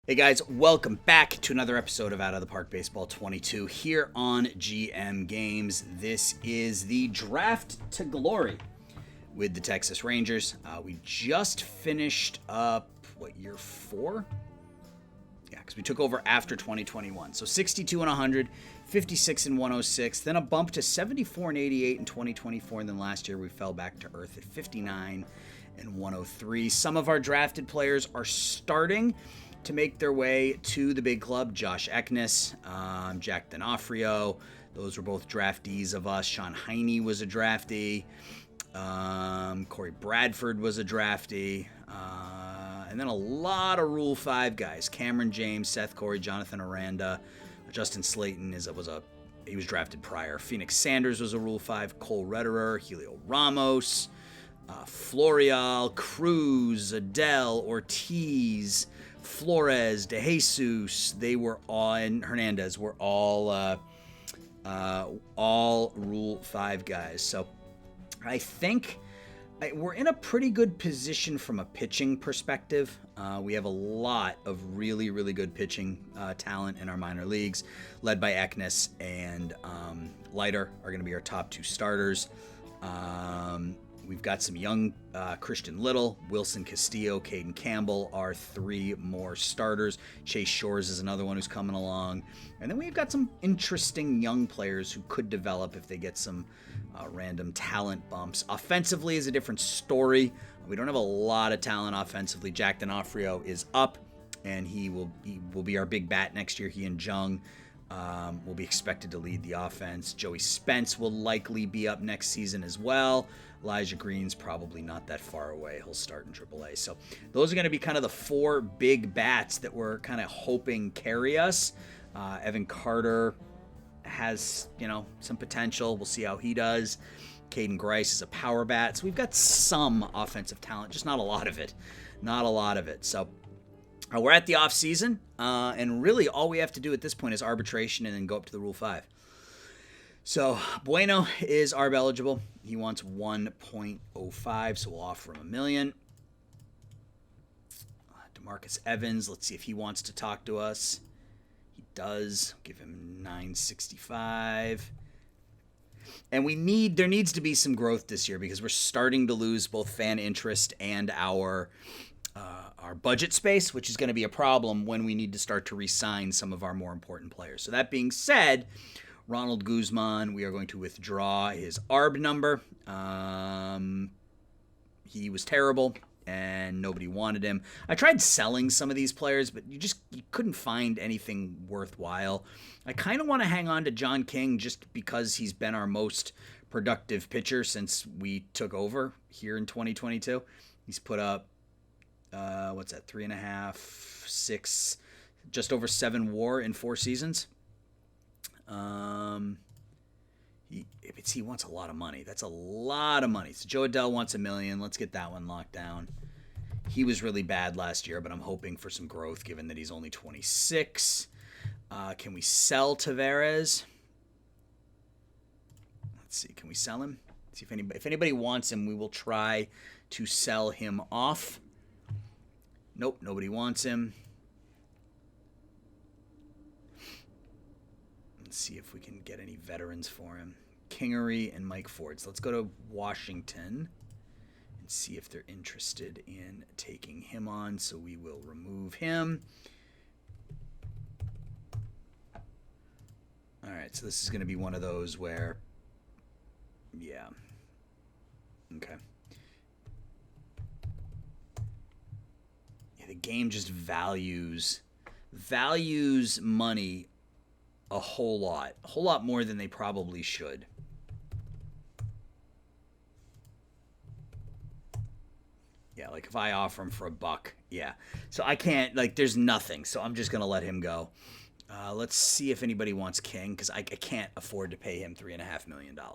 Hey guys, welcome back to another episode of Out of the Park Baseball 22 here on GM Games. This is the Draft to Glory with the Texas Rangers. We just finished up, year 4? Yeah, because we took over after 2021. So 62 and 100, 56 and 106, then a bump to 74 and 88 in 2024, and then last year we fell back to earth at 59 and 103. Some of our drafted players are starting to make their way to the big club. Josh Eknes, Jack D'Onofrio, those were both draftees of us. Sean Heine was a draftee. Corey Bradford was a draftee. And then a lot of Rule 5 guys. Cameron James, Seth Corey, Jonathan Aranda, Justin Slayton he was drafted prior. Phoenix Sanders was a Rule 5. Cole Rederer, Helio Ramos, Florial, Cruz, Adele, Ortiz, Flores, De Jesus, and Hernandez were all Rule 5 guys. So I think we're in a pretty good position from a pitching perspective. We have a lot of really, really good pitching talent in our minor leagues, led by Eknes and Leiter are going to be our top 2 starters. We've got some young Christian Little, Wilson Castillo, Caden Campbell are 3 more starters. Chase Shores is another one who's coming along. And then we've got some interesting young players who could develop if they get some random talent bumps. Offensively is a different story. We don't have a lot of talent offensively. Jack D'Onofrio is up, and he will be our big bat next year. He and Jung will be expected to lead the offense. Joey Spence will likely be up next season as well. Elijah Green's probably not that far away. He'll start in AAA. So those are going to be kind of the 4 big bats that we're kind of hoping carry us. Evan Carter has, some potential. We'll see how he does. Caden Grice is a power bat. So we've got some offensive talent, just not a lot of it. So we're at the offseason, and really all we have to do at this point is arbitration and then go up to the Rule 5. So Bueno is ARB eligible. He wants 1.05, so we'll offer him $1 million. DeMarcus Evans, let's see if he wants to talk to us. He does. Give him $965. And there needs to be some growth this year because we're starting to lose both fan interest and our budget space, which is going to be a problem when we need to start to re-sign some of our more important players. So that being said, Ronald Guzman, we are going to withdraw his ARB number. He was terrible, and nobody wanted him. I tried selling some of these players, but you couldn't find anything worthwhile. I kind of want to hang on to John King just because he's been our most productive pitcher since we took over here in 2022. He's put up, 3.5, 6, just over 7 WAR in 4 seasons. He wants a lot of money. That's a lot of money. So Joe Adele wants $1 million. Let's get that one locked down. He was really bad last year, but I'm hoping for some growth given that he's only 26. Can we sell Tavares? Let's see. Can we sell him? See if anybody wants him, we will try to sell him off. Nope, nobody wants him. Let's see if we can get any veterans for him. Kingery and Mike Ford. So let's go to Washington and see if they're interested in taking him on. So we will remove him. All right, so this is going to be one of those where, yeah. Okay. Yeah, the game just values money a whole lot more than they probably should. Yeah, like if I offer him for $1, yeah. So I can't, there's nothing, so I'm just going to let him go. Let's see if anybody wants King, because I can't afford to pay him $3.5 million. I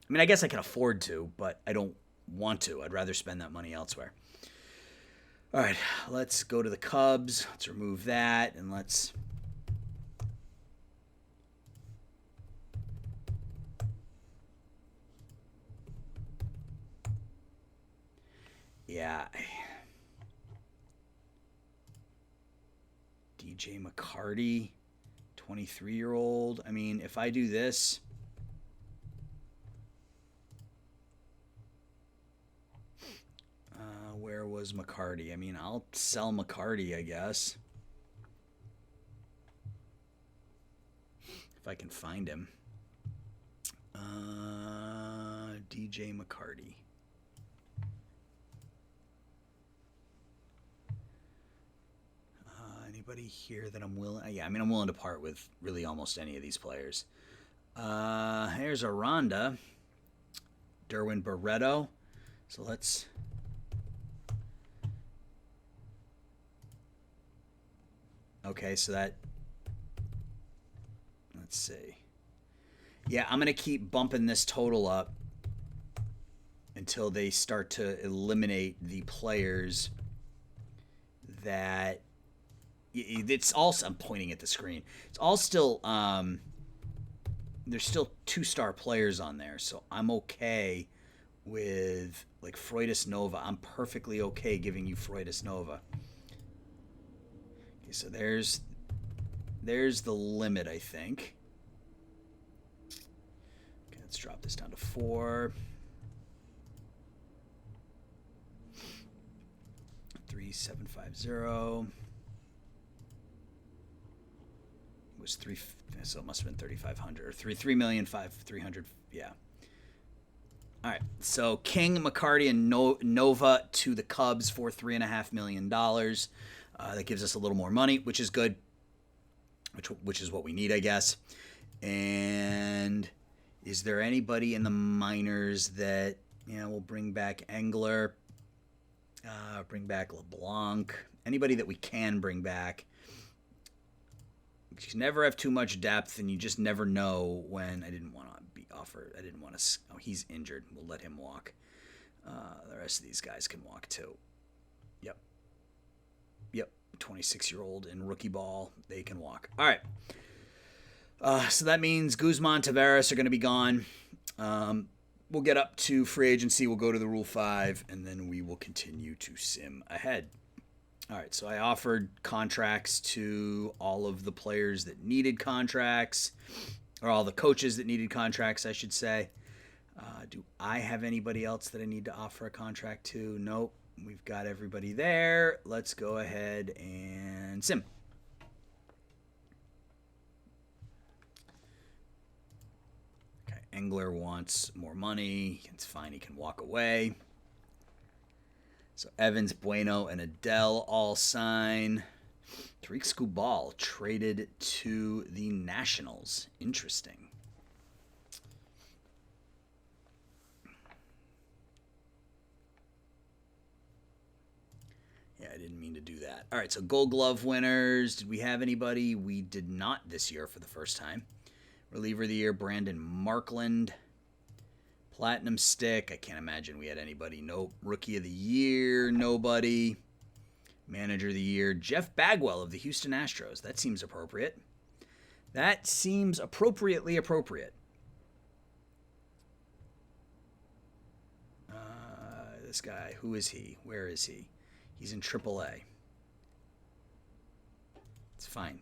mean, I guess I can afford to, but I don't want to. I'd rather spend that money elsewhere. All right, let's go to the Cubs. Let's remove that, and let's... Yeah. DJ McCarty, 23-year-old. I mean, if I do this, where was McCarty? I mean, I'll sell McCarty, I guess, if I can find him. DJ McCarty. Anybody here that I'm willing? Yeah, I mean, I'm willing to part with really almost any of these players. Here's a Ronda. Derwin Barreto. So let's... Okay, so that... Let's see. Yeah, I'm going to keep bumping this total up until they start to eliminate the players that... It's also... I'm pointing at the screen. It's all still... there's still 2-star players on there, so I'm okay with, like, Freudis Nova. I'm perfectly okay giving you Freudis Nova. Okay, so there's the limit, I think. Okay, let's drop this down to 4. 3750. It was 3, so it must have been 3,500 or 3,500,300. Yeah. All right. So King, McCarty, and Nova to the Cubs for $3.5 million. That gives us a little more money, which is good. Which is what we need, I guess. And is there anybody in the minors that, we'll bring back Engler, bring back LeBlanc, anybody that we can bring back. You never have too much depth, and you just never know when. I didn't want to be offered. I didn't want to. Oh, he's injured. We'll let him walk. The rest of these guys can walk too. Yep. 26-year-old in rookie ball. They can walk. All right. So that means Guzman, Taveras are going to be gone. We'll get up to free agency. We'll go to the Rule 5, and then we will continue to sim ahead. All right, so I offered contracts to all of the players that needed contracts, or all the coaches that needed contracts, I should say. Do I have anybody else that I need to offer a contract to? Nope. We've got everybody there. Let's go ahead and sim. Okay, Engler wants more money. It's fine. He can walk away. So Evans, Bueno, and Adele all sign. Tariq Skubal traded to the Nationals. Interesting. Yeah, I didn't mean to do that. All right, so Gold Glove winners. Did we have anybody? We did not this year for the first time. Reliever of the year, Brandon Markland. Platinum Stick, I can't imagine we had anybody. Nope. Rookie of the Year, nobody. Manager of the Year, Jeff Bagwell of the Houston Astros. That seems appropriate. That seems appropriately appropriate. This guy, who is he? Where is he? He's in AAA. It's fine.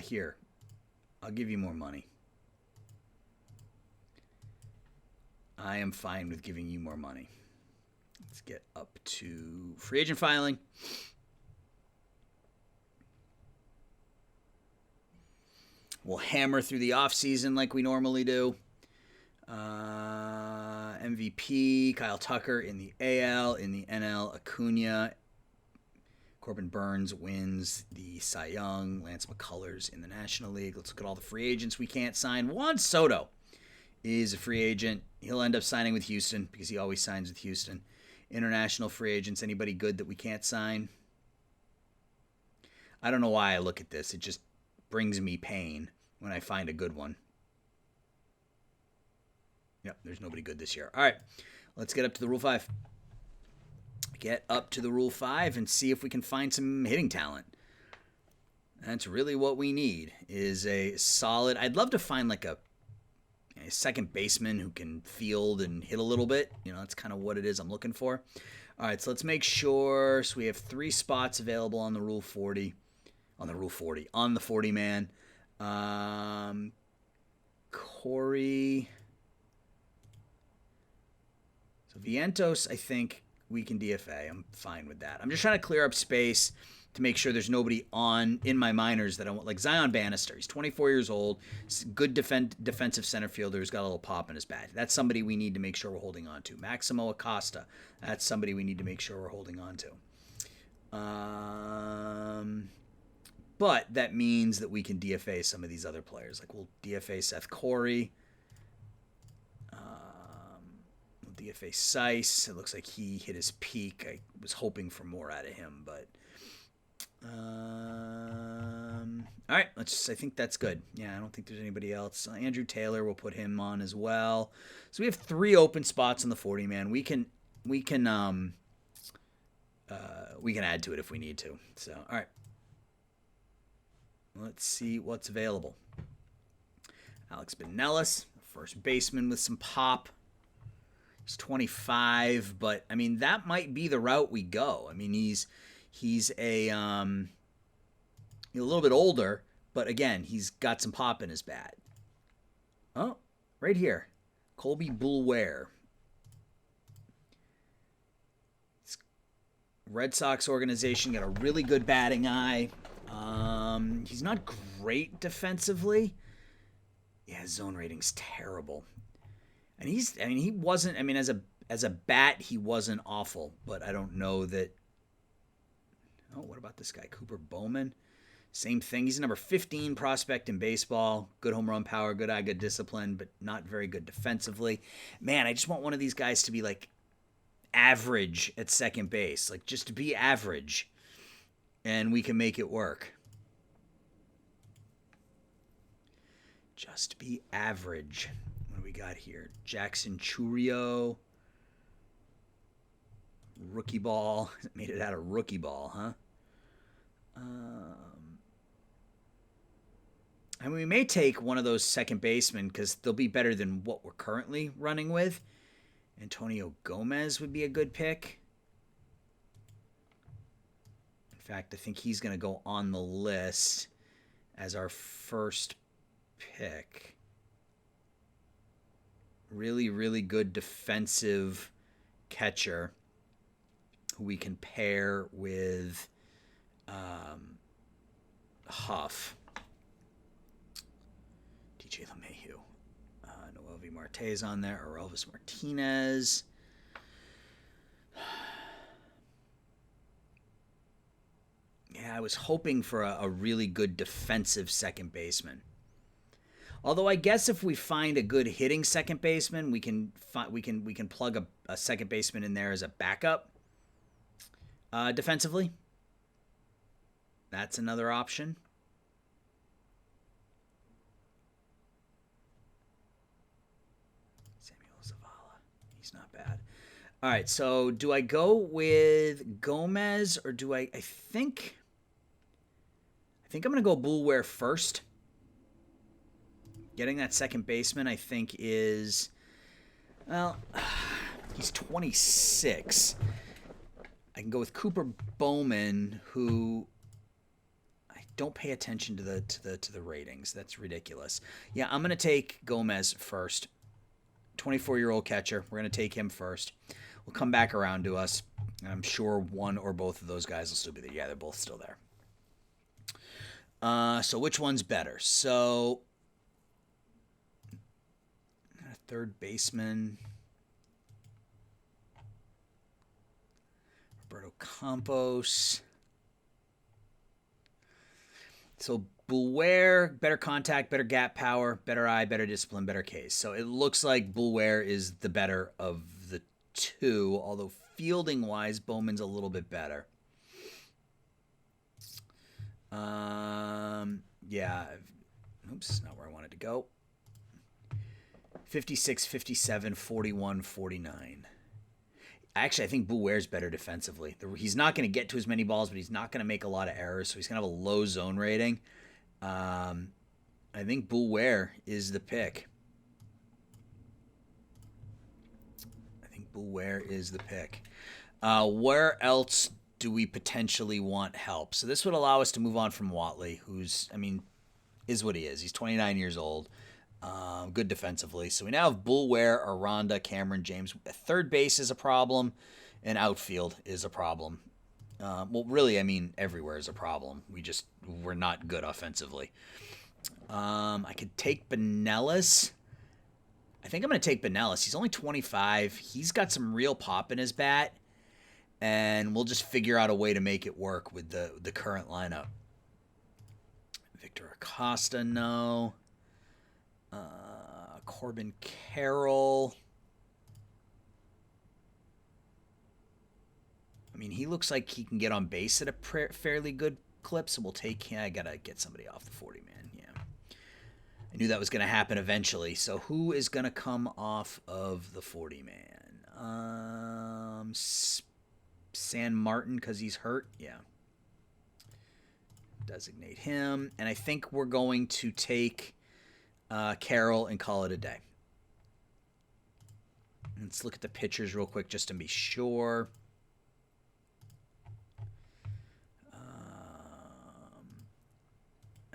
Here. I'll give you more money. I am fine with giving you more money. Let's get up to free agent filing. We'll hammer through the offseason like we normally do. MVP, Kyle Tucker in the AL. In the NL, Acuna. Corbin Burns wins the Cy Young. Lance McCullers in the National League. Let's look at all the free agents we can't sign. Juan Soto is a free agent. He'll end up signing with Houston because he always signs with Houston. International free agents, anybody good that we can't sign? I don't know why I look at this. It just brings me pain when I find a good one. Yep, there's nobody good this year. All right, let's get up to the Rule 5. Get up to the Rule 5 and see if we can find some hitting talent. That's really what we need, is a solid... I'd love to find like a second baseman who can field and hit a little bit. That's kind of what it is I'm looking for. All right, so let's make sure. So we have 3 spots available on the Rule 40. On the Rule 40. On the 40 man. Corey. So Vientos, I think we can DFA. I'm fine with that. I'm just trying to clear up space to make sure there's nobody in my minors that I want. Like Zion Bannister. He's 24 years old. Good defensive center fielder who's got a little pop in his bat. That's somebody we need to make sure we're holding on to. Maximo Acosta. That's somebody we need to make sure we're holding on to. But that means that we can DFA some of these other players. Like we'll DFA Seth Corey. We'll DFA Seiss. It looks like he hit his peak. I was hoping for more out of him, but all right. I think that's good. Yeah, I don't think there's anybody else. Andrew Taylor, we'll put him on as well. So we have 3 open spots on the 40 man. We can add to it if we need to. So all right. Let's see what's available. Alex Binelas, first baseman with some pop. He's 25, but I mean that might be the route we go. I mean he's a little bit older, but again he's got some pop in his bat. Oh, right here, Colby Boulware. Red Sox organization got a really good batting eye. He's not great defensively. Yeah, zone rating's terrible. And he wasn't, as a bat, he wasn't awful, but I don't know that. Oh, what about this guy? Cooper Bowman? Same thing. He's a number 15 prospect in baseball. Good home run power, good eye, good discipline, but not very good defensively. Man, I just want one of these guys to be like average at second base. Like just to be average. And we can make it work. Just be average. What do we got here? Jackson Churio. Rookie ball. Made it out of rookie ball, huh? And we may take one of those second basemen because they'll be better than what we're currently running with. Antonio Gomez would be a good pick. In fact, I think he's going to go on the list as our first pick. Really, really good defensive catcher who we can pair with Huff. DJ LeMahieu. Noel V. Marte's on there. Or Elvis Martinez. Yeah, I was hoping for a really good defensive second baseman. Although I guess if we find a good hitting second baseman, we can plug a second baseman in there as a backup defensively. That's another option. Samuel Zavala. He's not bad. All right, so do I go with Gomez or do I think I'm going to go Boulware first. Getting that second baseman, I think, is, well, he's 26. I can go with Cooper Bowman, who I don't pay attention to the ratings. That's ridiculous. Yeah, I'm gonna take Gomez first. 24-year-old catcher. We're gonna take him first. We'll come back around to us. And I'm sure one or both of those guys will still be there. Yeah, they're both still there. So which one's better? So third baseman, Roberto Campos. So Boulware, better contact, better gap power, better eye, better discipline, better case. So it looks like Boulware is the better of the two, although fielding-wise, Bowman's a little bit better. Yeah. Oops, not where I wanted to go. 56, 57, 41, 49. Actually, I think Boulware's better defensively. He's not going to get to as many balls, but he's not going to make a lot of errors, so he's going to have a low zone rating. I think Boulware is the pick. Where else do we potentially want help? So this would allow us to move on from Watley, who's, is what he is. He's 29 years old, good defensively. So we now have Bulware, Aranda, Cameron James. Third base is a problem, and outfield is a problem. Really, everywhere is a problem. We're not good offensively. I could take Benellis. I think I'm going to take Benellis. He's only 25. He's got some real pop in his bat, and we'll just figure out a way to make it work with the current lineup. Victor Acosta, no. Corbin Carroll. He looks like he can get on base at a fairly good clip, so we'll take him. I got to get somebody off the 40-man, yeah. I knew that was going to happen eventually. So who is going to come off of the 40-man? San Martin, because he's hurt, yeah. Designate him. And I think we're going to take Carroll and call it a day. Let's look at the pitchers real quick just to be sure.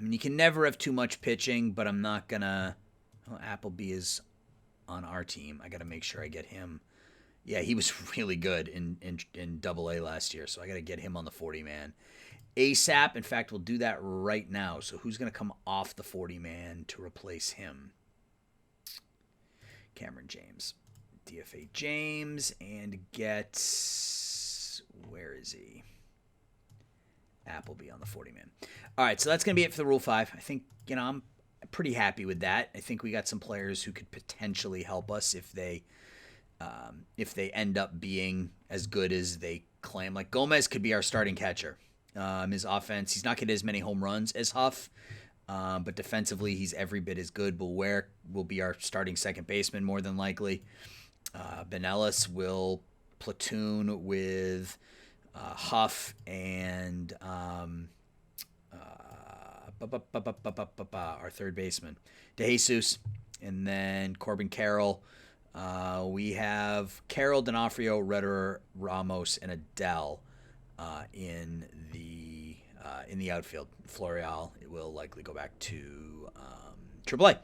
You can never have too much pitching, but I'm not going to... Appleby is on our team. I got to make sure I get him. Yeah, he was really good in Double-A last year, so I got to get him on the 40-man. ASAP, in fact, we'll do that right now. So who's going to come off the 40-man to replace him? Cameron James. DFA James and get... Where is he? Appleby on the 40-man. All right, so that's going to be it for the Rule 5. I think, I'm pretty happy with that. I think we got some players who could potentially help us if they end up being as good as they claim. Like Gomez could be our starting catcher. His offense, he's not getting as many home runs as Huff, but defensively he's every bit as good. Bulware will be our starting second baseman more than likely. Benellis will platoon with Huff and our third baseman, DeJesus, and then Corbin Carroll. We have Carroll, D'Onofrio, Redder, Ramos, and Adele in the outfield. Florial, it will likely go back to AAA.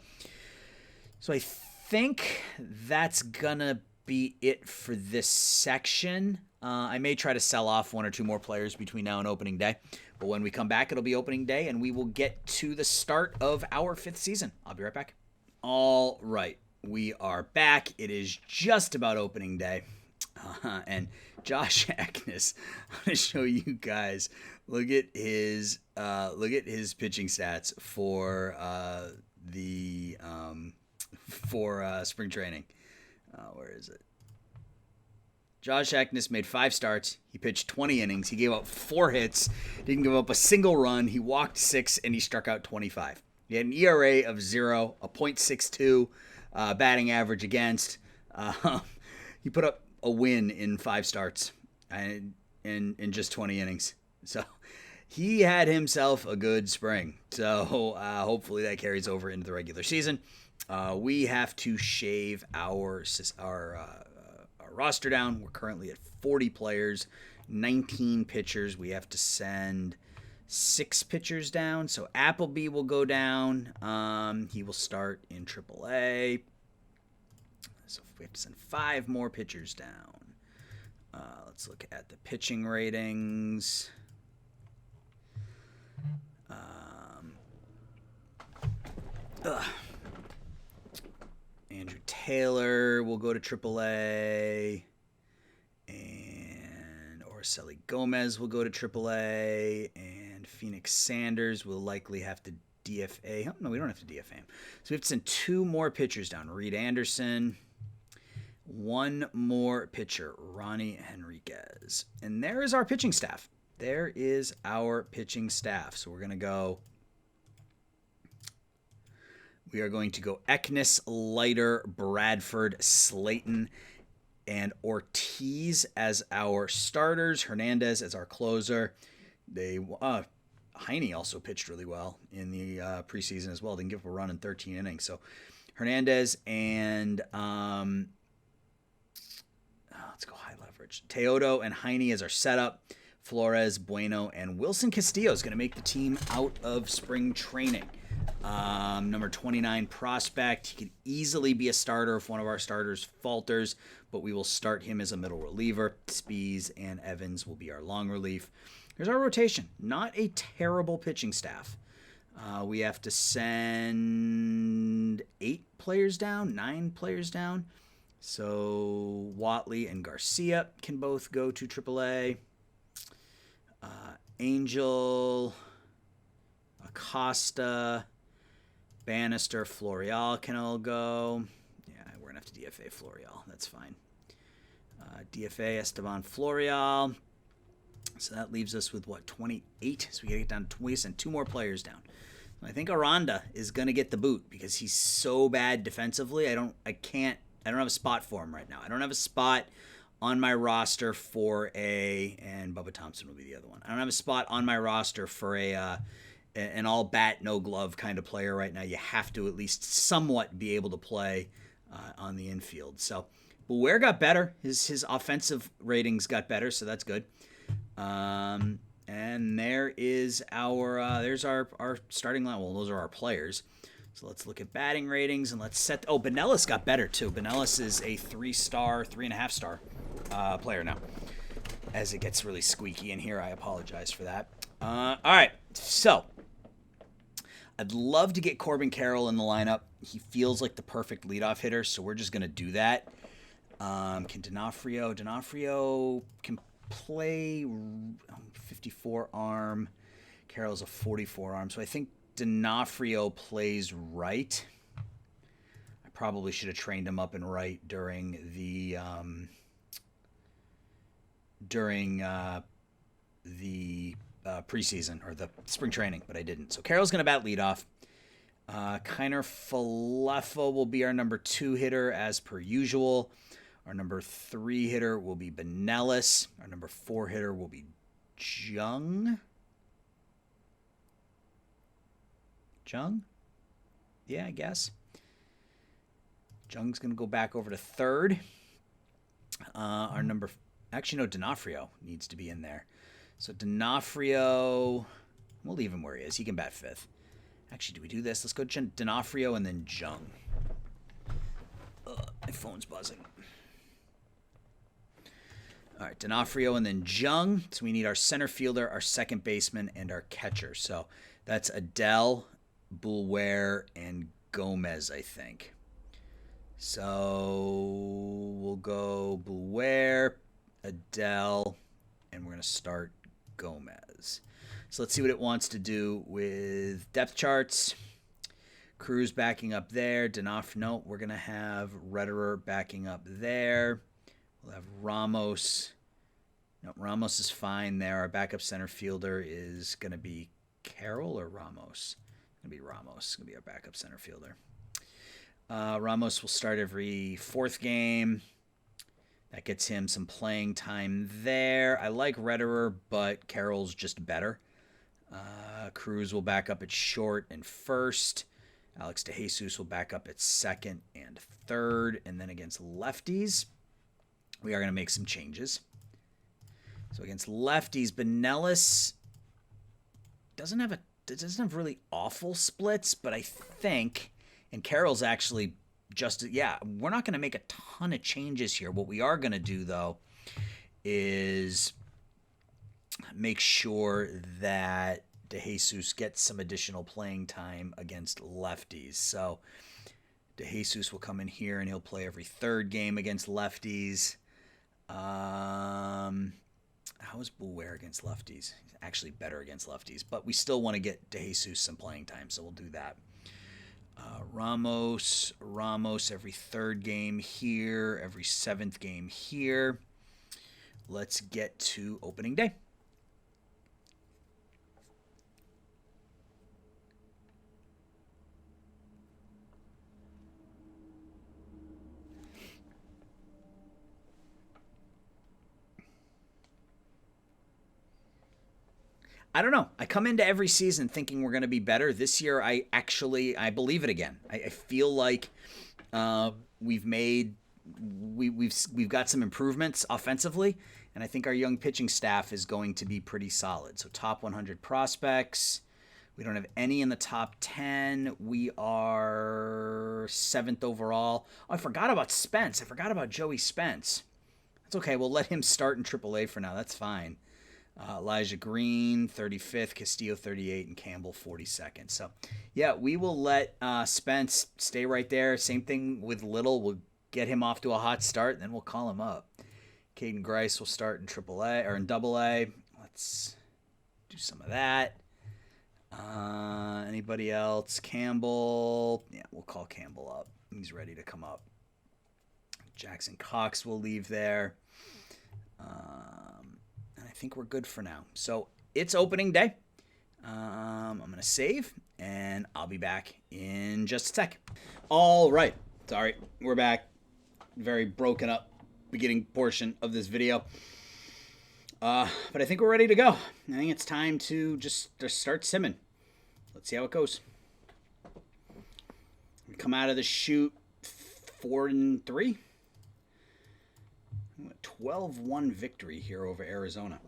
So I think that's gonna be it for this section. I may try to sell off one or two more players between now and opening day. But when we come back, it'll be opening day, and we will get to the start of our 5th season. I'll be right back. All right. We are back. It is just about opening day. And Josh Ackness, I'm going to show you guys. Look at his pitching stats for spring training. Where is it? Josh Ackness made 5 starts. He pitched 20 innings. He gave up 4 hits. Didn't give up a single run. He walked 6, and he struck out 25. He had an ERA of 0, a .62 batting average against. He put up a win in 5 starts and in just 20 innings. So he had himself a good spring. So hopefully that carries over into the regular season. We have to shave our roster down. We're currently at 40 players, 19 pitchers. We have to send 6 pitchers down. So Appleby will go down. He will start in AAA. So we have to send 5 more pitchers down. Let's look at the pitching ratings. Andrew Taylor will go to AAA, and Orselli Gomez will go to AAA, and Phoenix Sanders will likely have to DFA. Oh, no, we don't have to DFA him. So we have to send 2 more pitchers down. Reed Anderson, 1 more pitcher, Ronnie Henriquez. And there is our pitching staff. There is our pitching staff. So we're going to go... We are going to go Eknis, Leiter, Bradford, Slayton, and Ortiz as our starters. Hernandez as our closer. Heine also pitched really well in the preseason as well. Didn't give up a run in 13 innings. So Hernandez and let's go high leverage. Teodo and Heine as our setup. Flores, Bueno, and Wilson Castillo is going to make the team out of spring training. Number 29 prospect. He could easily be a starter if one of our starters falters, but we will start him as a middle reliever. Spees and Evans will be our long relief. Here's our rotation. Not a terrible pitching staff. We have to send 9 players down. So Watley and Garcia can both go to AAA. Angel, Acosta, Bannister, Florial can all go. Yeah, we're going to have to DFA Florial. That's fine. DFA Esteban Florial. So that leaves us with, 28? So we got to get down to 20 and 2 more players down. I think Aranda is going to get the boot because he's so bad defensively. I don't have a spot for him right now. I don't have a spot on my roster for and Bubba Thompson will be the other one. I don't have a spot on my roster for an all bat, no glove kind of player right now. You have to at least somewhat be able to play on the infield. So Beware got better. His offensive ratings got better, so that's good. And there is there's our starting line. Well, those are our players. So let's look at batting ratings and let's set. Oh, Benelis got better too. Benelis is a 3-star, 3.5-star player now. As it gets really squeaky in here, I apologize for that. All right, so I'd love to get Corbin Carroll in the lineup. He feels like the perfect leadoff hitter, so we're just gonna do that. Can D'Onofrio can play 54 arm. Carroll's a 44 arm, so I think D'Onofrio plays right. I probably should have trained him up and right during the preseason or the spring training, but I didn't. So Carroll's going to bat leadoff. Kiner Falefa will be our number 2 hitter as per usual. Our number 3 hitter will be Benelis. Our number 4 hitter will be Jung? Yeah, I guess. Jung's going to go back over to 3rd. Our number... Actually, no, D'Onofrio needs to be in there. So D'Onofrio... We'll leave him where he is. He can bat 5th. Actually, do we do this? Let's go D'Onofrio and then Jung. My phone's buzzing. All right, D'Onofrio and then Jung. So we need our center fielder, our second baseman, and our catcher. So that's Adele, Boulware, and Gomez, I think. So we'll go Boulware, Adele, and we're going to start Gomez. So let's see what it wants to do with depth charts. Cruz backing up there. No, we're going to have Retterer backing up there. We'll have Ramos. No, Ramos is fine there. Our backup center fielder is going to be Carroll or Ramos? It's going to be Ramos. It's going to be our backup center fielder. Ramos will start every 4th game. That gets him some playing time there. I like Retterer, but Carroll's just better. Cruz will back up at short and 1st. Alex DeJesus will back up at 2nd and 3rd. And then against lefties, we are going to make some changes. So against lefties, Benelis doesn't have really awful splits, but I think, and Carroll's actually we're not going to make a ton of changes here. What we are going to do, though, is make sure that DeJesus gets some additional playing time against lefties. So DeJesus will come in here and he'll play every 3rd game against lefties. How is Boulware against lefties? He's actually better against lefties, but we still want to get DeJesus some playing time, so we'll do that. Ramos every 3rd game here, every 7th game here. Let's get to opening day. I don't know. I come into every season thinking we're going to be better. This year, I believe it again. I feel like we've got some improvements offensively, And I think our young pitching staff is going to be pretty solid. So top 100 prospects. We don't have any in the top 10. We are 7th overall. Oh, I forgot about Spence. I forgot about Joey Spence. That's okay. We'll let him start in AAA for now. That's fine. Elijah Green, 35th. Castillo, 38th. And Campbell, 42nd. So, yeah, we will let Spence stay right there. Same thing with Little. We'll get him off to a hot start, then we'll call him up. Caden Grice will start in AAA or in AA. Let's do some of that. Anybody else? Campbell. Yeah, we'll call Campbell up. He's ready to come up. Jackson Cox will leave there. And I think we're good for now. So it's opening day. I'm going to save, and I'll be back in just a sec. All right. Sorry, we're back. Very broken up beginning portion of this video. But I think we're ready to go. I think it's time to just start simming. Let's see how it goes. We come out of the chute 4-3. 12-1 victory here over Arizona.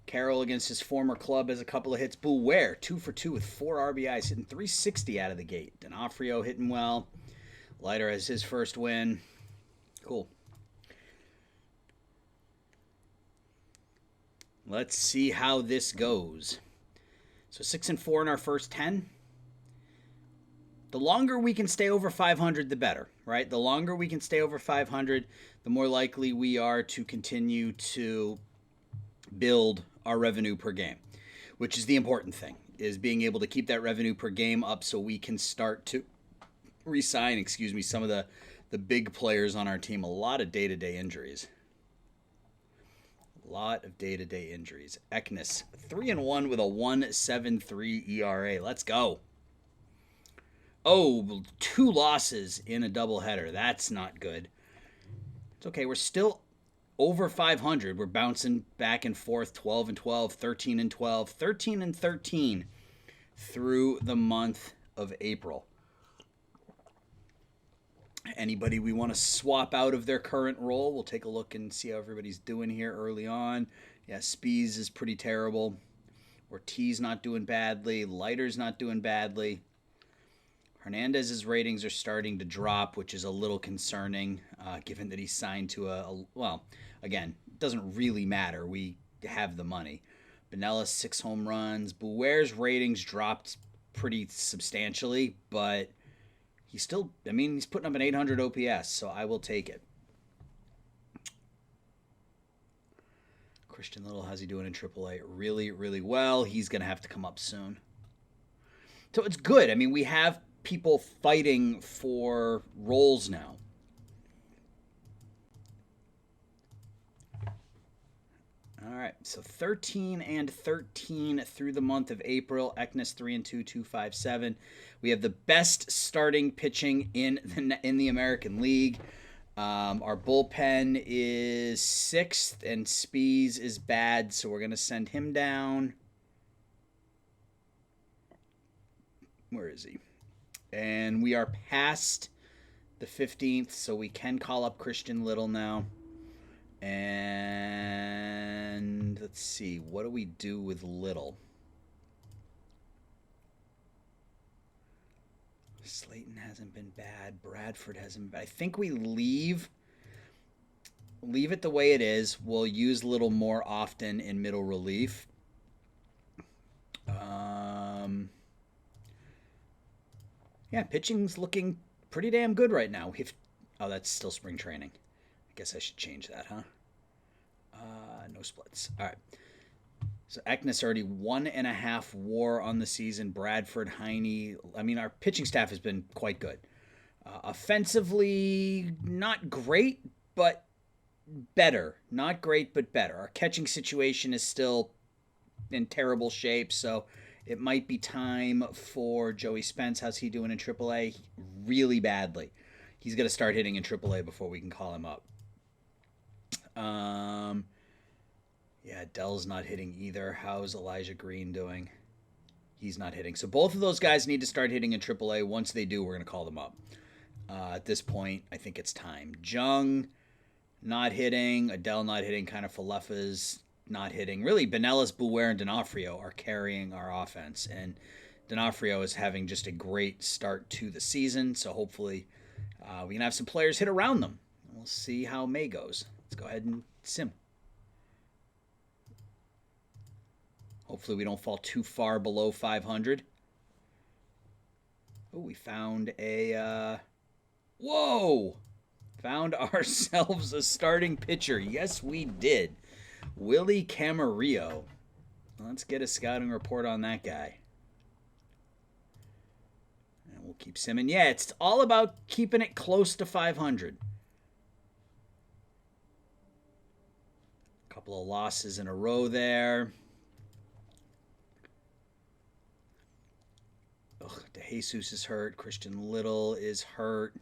Carroll against his former club has a couple of hits. Ware, 2 for 2 with 4 RBIs, hitting 360 out of the gate. D'Onofrio hitting well. Leiter has his first win. Cool. Let's see how this goes. So 6-4 in our first 10. The longer we can stay over 500, the better, right? The longer we can stay over 500, the more likely we are to continue to build our revenue per game, which is the important thing, is being able to keep that revenue per game up so we can start to re-sign, some of the big players on our team. A lot of day-to-day injuries. Eknes, 3-1 with a 1.73 ERA. Let's go. Oh, 2 losses in a doubleheader. That's not good. It's okay. We're still over 500. We're bouncing back and forth, 12-12, 13-12, 13-13 through the month of April. Anybody we want to swap out of their current role, we'll take a look and see how everybody's doing here early on. Yeah, Spees is pretty terrible. Ortiz not doing badly. Leiter's not doing badly. Hernandez's ratings are starting to drop, which is a little concerning, given that he signed to well, again, it doesn't really matter. We have the money. Benella's 6 home runs. Buware's ratings dropped pretty substantially, but he's still, he's putting up an 800 OPS, so I will take it. Christian Little, how's he doing in AAA? Really, really well. He's going to have to come up soon. So it's good. We have people fighting for roles now. All right, so 13-13 through the month of April. Eknes 3-2, 2.57. We have the best starting pitching in the American League. Our bullpen is 6th, and Spees is bad, so we're going to send him down. Where is he? And we are past the 15th, so we can call up Christian Little now. And let's see, what do we do with Little? Slayton hasn't been bad. Bradford hasn't been bad. I think we leave it the way it is. We'll use Little more often in middle relief. Yeah, pitching's looking pretty damn good right now. Oh, that's still spring training. I guess I should change that, huh? No splits. All right. So Eknes already 1.5 WAR on the season. Bradford, Heine. Our pitching staff has been quite good. Offensively, not great, but better. Not great, but better. Our catching situation is still in terrible shape, so it might be time for Joey Spence. How's he doing in AAA? Really badly. He's going to start hitting in AAA before we can call him up. Yeah, Dell's not hitting either. How's Elijah Green doing? He's not hitting. So both of those guys need to start hitting in AAA. Once they do, we're going to call them up. At this point, I think it's time. Jung, not hitting. Adele not hitting. Kind of Falefa's not hitting. Really, Benelis, Bouwer, and D'Onofrio are carrying our offense. And D'Onofrio is having just a great start to the season. So hopefully we can have some players hit around them. We'll see how May goes. Let's go ahead and sim. Hopefully we don't fall too far below 500. Oh, we found a... Whoa! Found ourselves a starting pitcher. Yes, we did. Willie Camarillo. Let's get a scouting report on that guy. And we'll keep simming. Yeah, it's all about keeping it close to 500. A couple of losses in a row there. DeJesus is hurt. Christian Little is hurt.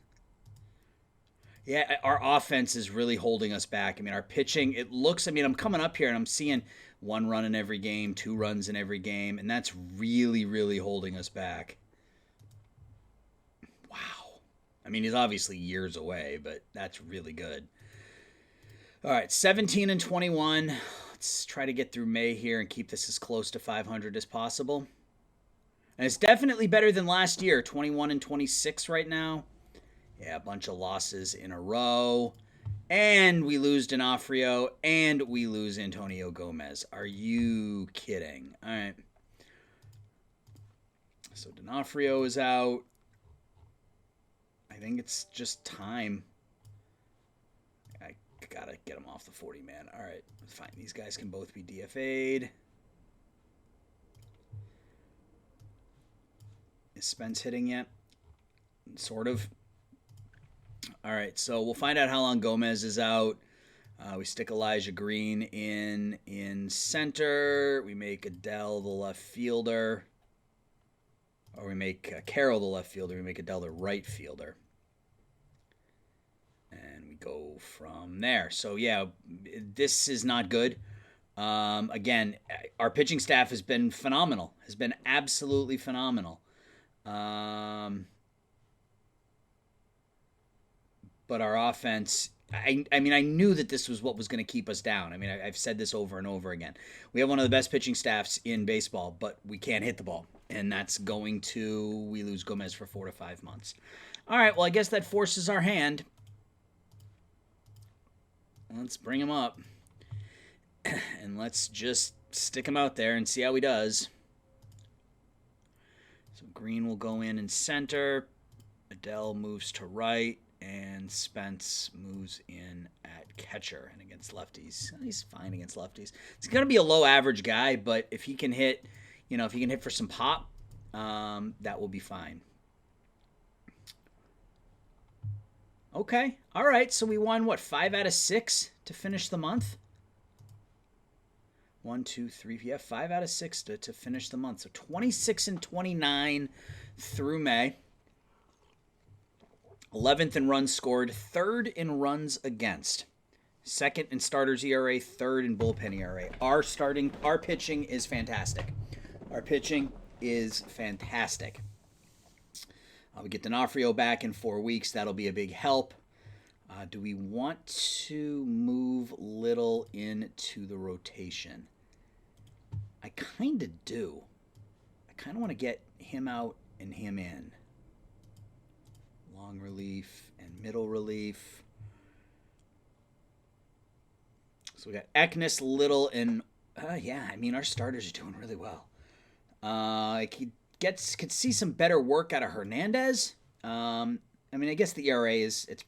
Yeah, our offense is really holding us back. I mean, our pitching, it looks, I mean, I'm coming up here and I'm seeing 1 run in every game, 2 runs in every game, and that's really, really holding us back. Wow. I mean, he's obviously years away, but that's really good. All right, 17 and 21. Let's try to get through May here and keep this as close to 500 as possible. And it's definitely better than last year, 21 and 26 right now. Yeah, a bunch of losses in a row. And we lose D'Onofrio, and we lose Antonio Gomez. Are you kidding? All right. So D'Onofrio is out. I think it's just time. I got to get him off the 40-man. All right, fine. These guys can both be DFA'd. Is Spence hitting yet? Sort of. All right, so we'll find out how long Gomez is out. We stick Elijah Green in center. We make Adele the left fielder. Or we make Carroll the left fielder. We make Adele the right fielder. And we go from there. So, yeah, this is not good. Again, our pitching staff has been phenomenal. Has been absolutely phenomenal. But our offense, I mean, I knew that this was what was going to keep us down. I mean, I've said this over and over again. We have one of the best pitching staffs in baseball, but we can't hit the ball. And that's going to, we lose Gomez for 4 to 5 months. All right, well, I guess that forces our hand. Let's bring him up. And let's just stick him out there and see how he does. So Green will go in center. Adele moves to right. And Spence moves in at catcher and against lefties. He's fine against lefties. He's going to be a low average guy, but if he can hit, if he can hit for some pop, that will be fine. Okay. All right. So we won, 5 out of 6 to finish the month? 1, 2, 3. Yeah, 5 out of 6 to finish the month. So 26 and 29 through May. 11th in runs scored, 3rd in runs against, 2nd in starters ERA, 3rd in bullpen ERA. Our pitching is fantastic. Our pitching is fantastic. We get D'Onofrio back in 4 weeks. That'll be a big help. Do we want to move Little into the rotation? I kind of do. I kind of want to get him out and him in. Long relief and middle relief. So we got Eknes, Little, and yeah, I mean, our starters are doing really well. Could see some better work out of Hernandez. I mean, I guess the ERA it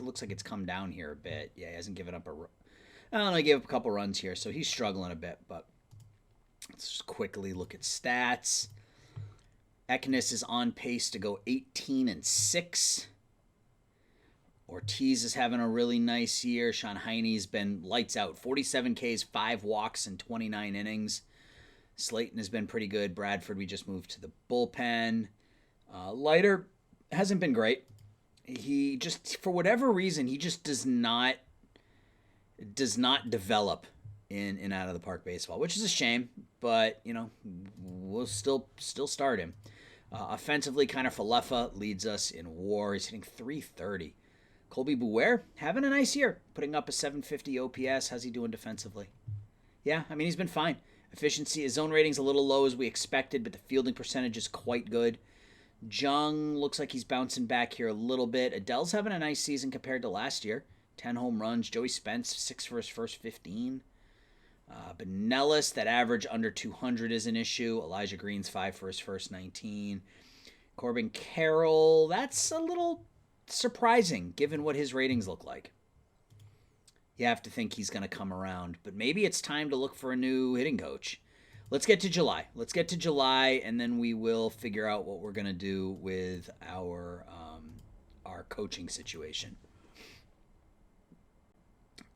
looks like it's come down here a bit. Yeah, he hasn't given up I don't know, he gave up a couple runs here, so he's struggling a bit, but let's just quickly look at stats. Eknes is on pace to go 18 and 6. Ortiz is having a really nice year. Sean Heine's been lights out. 47 Ks, 5 walks, and 29 innings. Slayton has been pretty good. Bradford, we just moved to the bullpen. Leiter hasn't been great. He just, for whatever reason, he just does not develop in out of the park baseball, which is a shame, but we'll still start him. Offensively, kind of Falefa leads us in WAR. He's hitting .330. Colby Bouwer having a nice year, putting up a 750 OPS. How's he doing defensively? Yeah, I mean, he's been fine. Efficiency, his zone rating's a little low as we expected, but the fielding percentage is quite good. Jung looks like he's bouncing back here a little bit. Adell's having a nice season compared to last year. 10 home runs. Joey Spence, 6 for his first 15. Benellis, that average under 200 is an issue. Elijah Green's 5 for his first 19. Corbin Carroll, that's a little surprising given what his ratings look like. You have to think he's going to come around, but maybe it's time to look for a new hitting coach. Let's get to July. And then we will figure out what we're going to do with our coaching situation.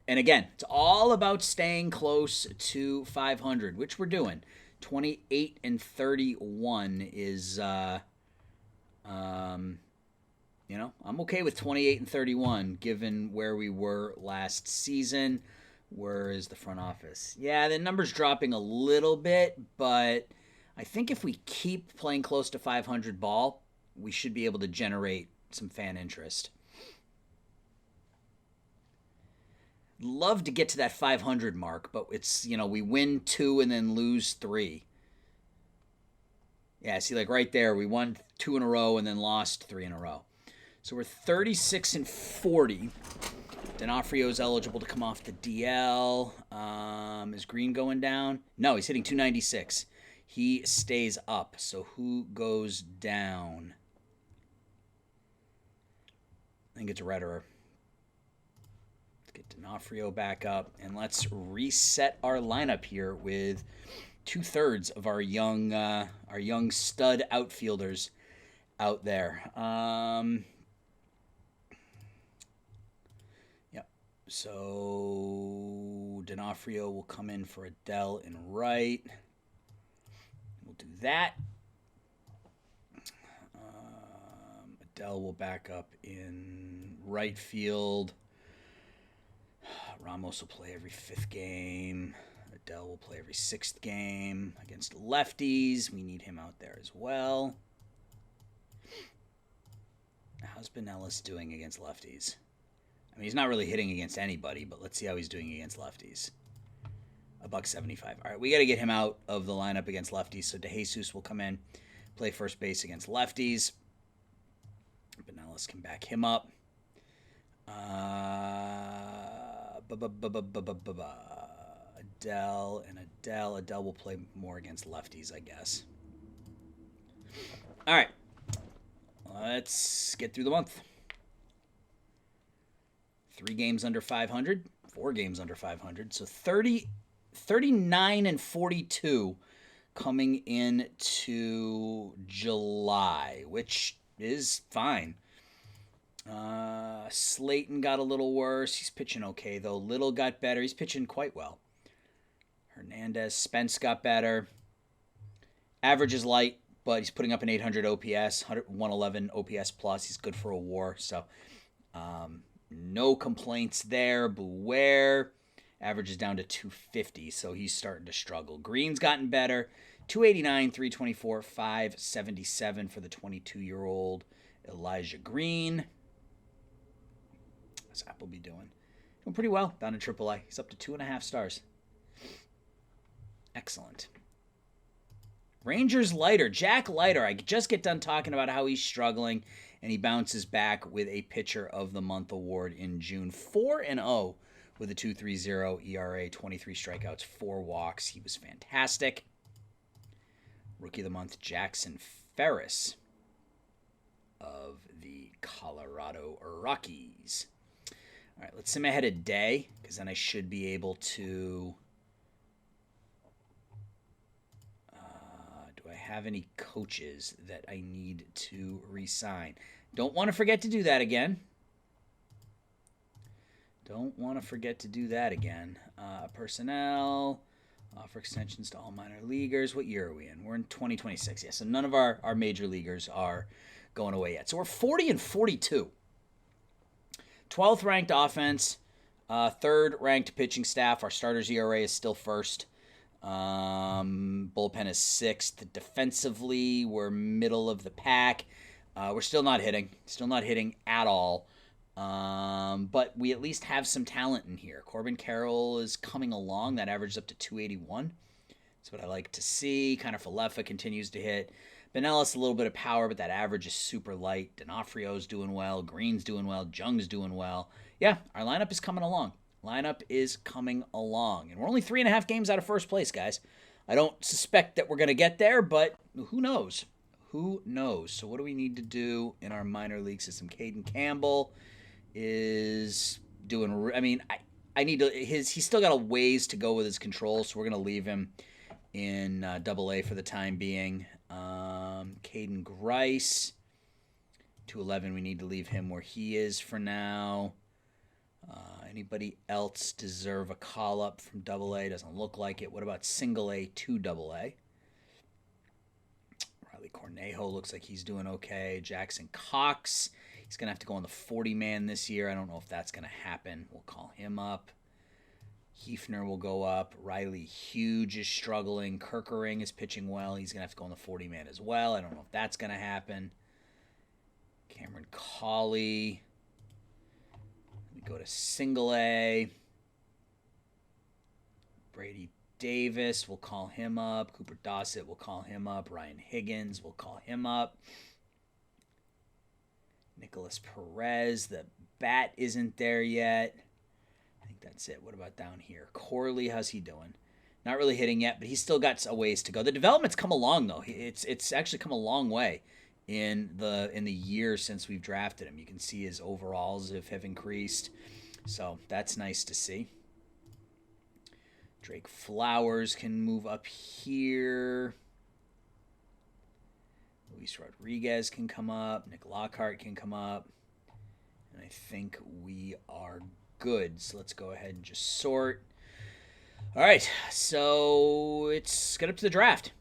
And again, it's all about staying close to 500, which we're doing. 28-31 is, I'm okay with 28-31 given where we were last season. Where is the front office? Yeah, the number's dropping a little bit, but I think if we keep playing close to 500 ball, we should be able to generate some fan interest. Love to get to that 500 mark, but it's, we win 2 and then lose 3. Yeah, see, like right there, we won 2 in a row and then lost 3 in a row. So we're 36-40. D'Onofrio's eligible to come off the DL. Is Green going down? No, he's hitting 296. He stays up. So who goes down? I think it's Retterer. Let's get D'Onofrio back up, and let's reset our lineup here with 2/3 of our young stud outfielders out there. So D'Onofrio will come in for Adell in right. We'll do that. Adell will back up in right field. Ramos will play every 5th game. Adell will play every 6th game against lefties. We need him out there as well. How's Benellis doing against lefties? I mean, he's not really hitting against anybody, but let's see how he's doing against lefties. $175. All right, we got to get him out of the lineup against lefties. So DeJesus will come in, play first base against lefties. Benellis can back him up. Adell and Adell. Adell will play more against lefties, I guess. All right, let's get through the month. 3 games under 500, 4 games under 500. So 39-42 coming into July, which is fine. Slayton got a little worse. He's pitching okay, though. Little got better. He's pitching quite well. Hernandez, Spence got better. Average is light, but he's putting up an 800 OPS, 111 OPS plus. He's good for a WAR, so no complaints there. Bouwer averages down to 250, so he's starting to struggle. Green's gotten better. 289, 324, 577 for the 22-year-old Elijah Green. What's Appleby doing? Doing pretty well down in AAA. He's up to 2.5 stars. Excellent. Rangers Leiter, Jack Leiter. I just get done talking about how he's struggling, and he bounces back with a Pitcher of the Month award in June. 4-0 with a 2.30 ERA, 23 strikeouts, 4 walks. He was fantastic. Rookie of the Month, Jackson Ferris of the Colorado Rockies. All right, let's sim ahead a day, because then I should be able to... do I have any coaches that I need to re-sign? Don't want to forget to do that again. Personnel, offer extensions to all minor leaguers. What year are we in? We're in 2026. Yeah, so none of our major leaguers are going away yet. So we're 40-42. 12th ranked offense, 3rd ranked pitching staff. Our starters ERA is still 1st. Bullpen is 6th. Defensively, we're middle of the pack. We're still not hitting at all. But we at least have some talent in here. Corbin Carroll is coming along. That averages up to 281. That's what I like to see. Connor Falefa continues to hit. Benelis, a little bit of power, but that average is super light. D'Onofrio's doing well. Green's doing well. Jung's doing well. Yeah, our lineup is coming along. And we're only 3.5 games out of first place, guys. I don't suspect that we're going to get there, but who knows? Who knows? So what do we need to do in our minor league system? Caden Campbell is doing... I mean, I need to... He's still got a ways to go with his control, so we're going to leave him in AA for the time being. Caden Grice, 211. We need to leave him where he is for now. Anybody else deserve a call-up from AA? Doesn't look like it. What about single A to AA? Riley Cornejo looks like he's doing okay. Jackson Cox, he's going to have to go on the 40-man this year. I don't know if that's going to happen. We'll call him up. Hefner will go up. Riley Huge is struggling. Kerkering is pitching well. He's going to have to go on the 40-man as well. I don't know if that's going to happen. Cameron Cawley. We go to single A. Brady Davis, we'll call him up. Cooper Dossett, we'll call him up. Ryan Higgins, we'll call him up. Nicholas Perez, the bat isn't there yet. I think that's it. What about down here? Corley, how's he doing? Not really hitting yet, but he's still got a ways to go. The development's come along, though. It's actually come a long way in the year since we've drafted him. You can see his overalls have increased, so that's nice to see. Drake Flowers can move up here. Luis Rodriguez can come up. Nick Lockhart can come up. And I think we are good. So let's go ahead and just sort. All right, so let's get up to the draft.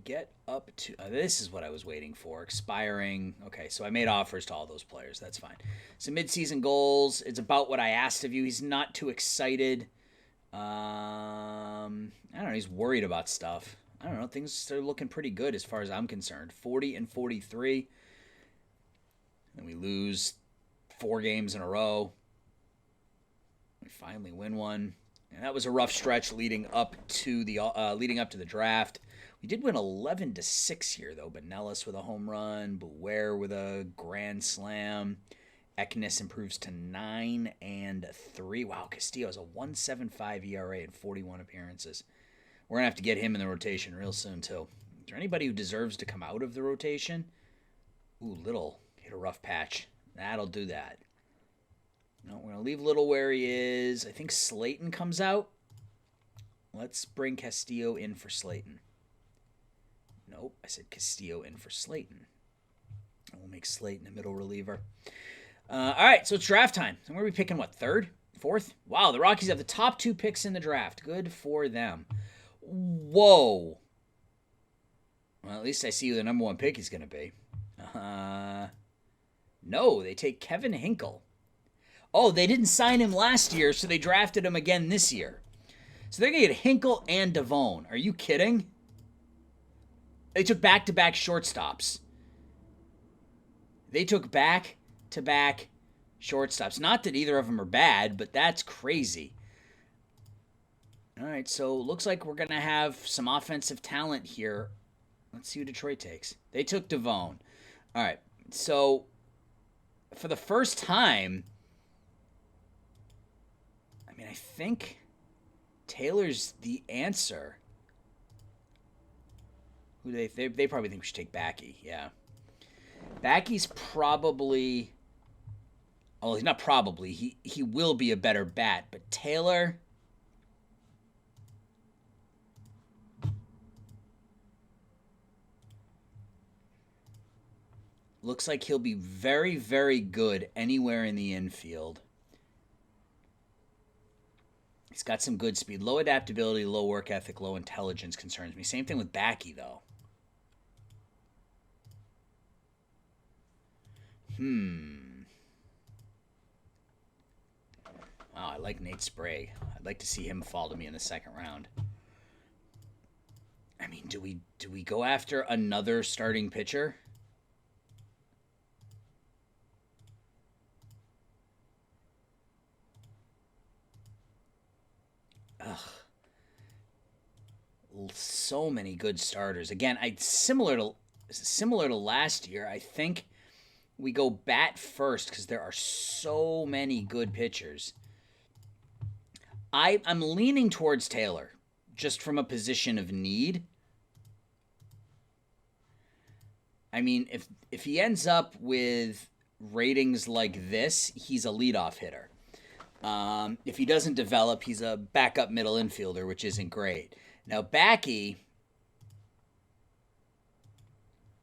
Get up to... this is what I was waiting for. Expiring. Okay, so I made offers to all those players. That's fine. So midseason goals. It's about what I asked of you. He's not too excited. I don't know. He's worried about stuff. I don't know. Things are looking pretty good as far as I'm concerned. 40 and 43. And we lose 4 games in a row. We finally win one. And that was a rough stretch leading up to the draft. We did win 11-6 here, though. Benelis with a home run. Beware with a grand slam. Eknis improves to 9-3. Wow, Castillo has a 1.75 ERA in 41 appearances. We're going to have to get him in the rotation real soon, too. Is there anybody who deserves to come out of the rotation? Ooh, Little hit a rough patch. That'll do that. No, we're going to leave Little where he is. I think Slayton comes out. Let's bring Castillo in for Slayton. Nope, I said Castillo in for Slayton. And we'll make Slayton a middle reliever. All right, so it's draft time. And where are we picking, what, 3rd? 4th? Wow, the Rockies have the top 2 picks in the draft. Good for them. Whoa. Well, at least I see who the number 1 pick is going to be. No, they take Kevin Hinkle. Oh, they didn't sign him last year, so they drafted him again this year. So they're going to get Hinkle and Devone. Are you kidding? They took back-to-back shortstops. They took back-to-back shortstops. Not that either of them are bad, but that's crazy. All right, so looks like we're going to have some offensive talent here. Let's see who Detroit takes. They took Devone. All right, so for the first time, I mean, I think Taylor's the answer. Who they probably think we should take Backey, yeah. Backey's probably... Oh, he's not probably. He will be a better bat. But Taylor... looks like he'll be very, very good anywhere in the infield. He's got some good speed. Low adaptability, low work ethic, low intelligence concerns me. Same thing with Backey, though. Wow, I like Nate Sprague. I'd like to see him fall to me in the 2nd round. I mean, do we go after another starting pitcher? so many good starters. Again, similar to last year. I think we go bat first because there are so many good pitchers. I'm leaning towards Taylor, just from a position of need. I mean, if he ends up with ratings like this, he's a leadoff hitter. If he doesn't develop, he's a backup middle infielder, which isn't great. Now, Backy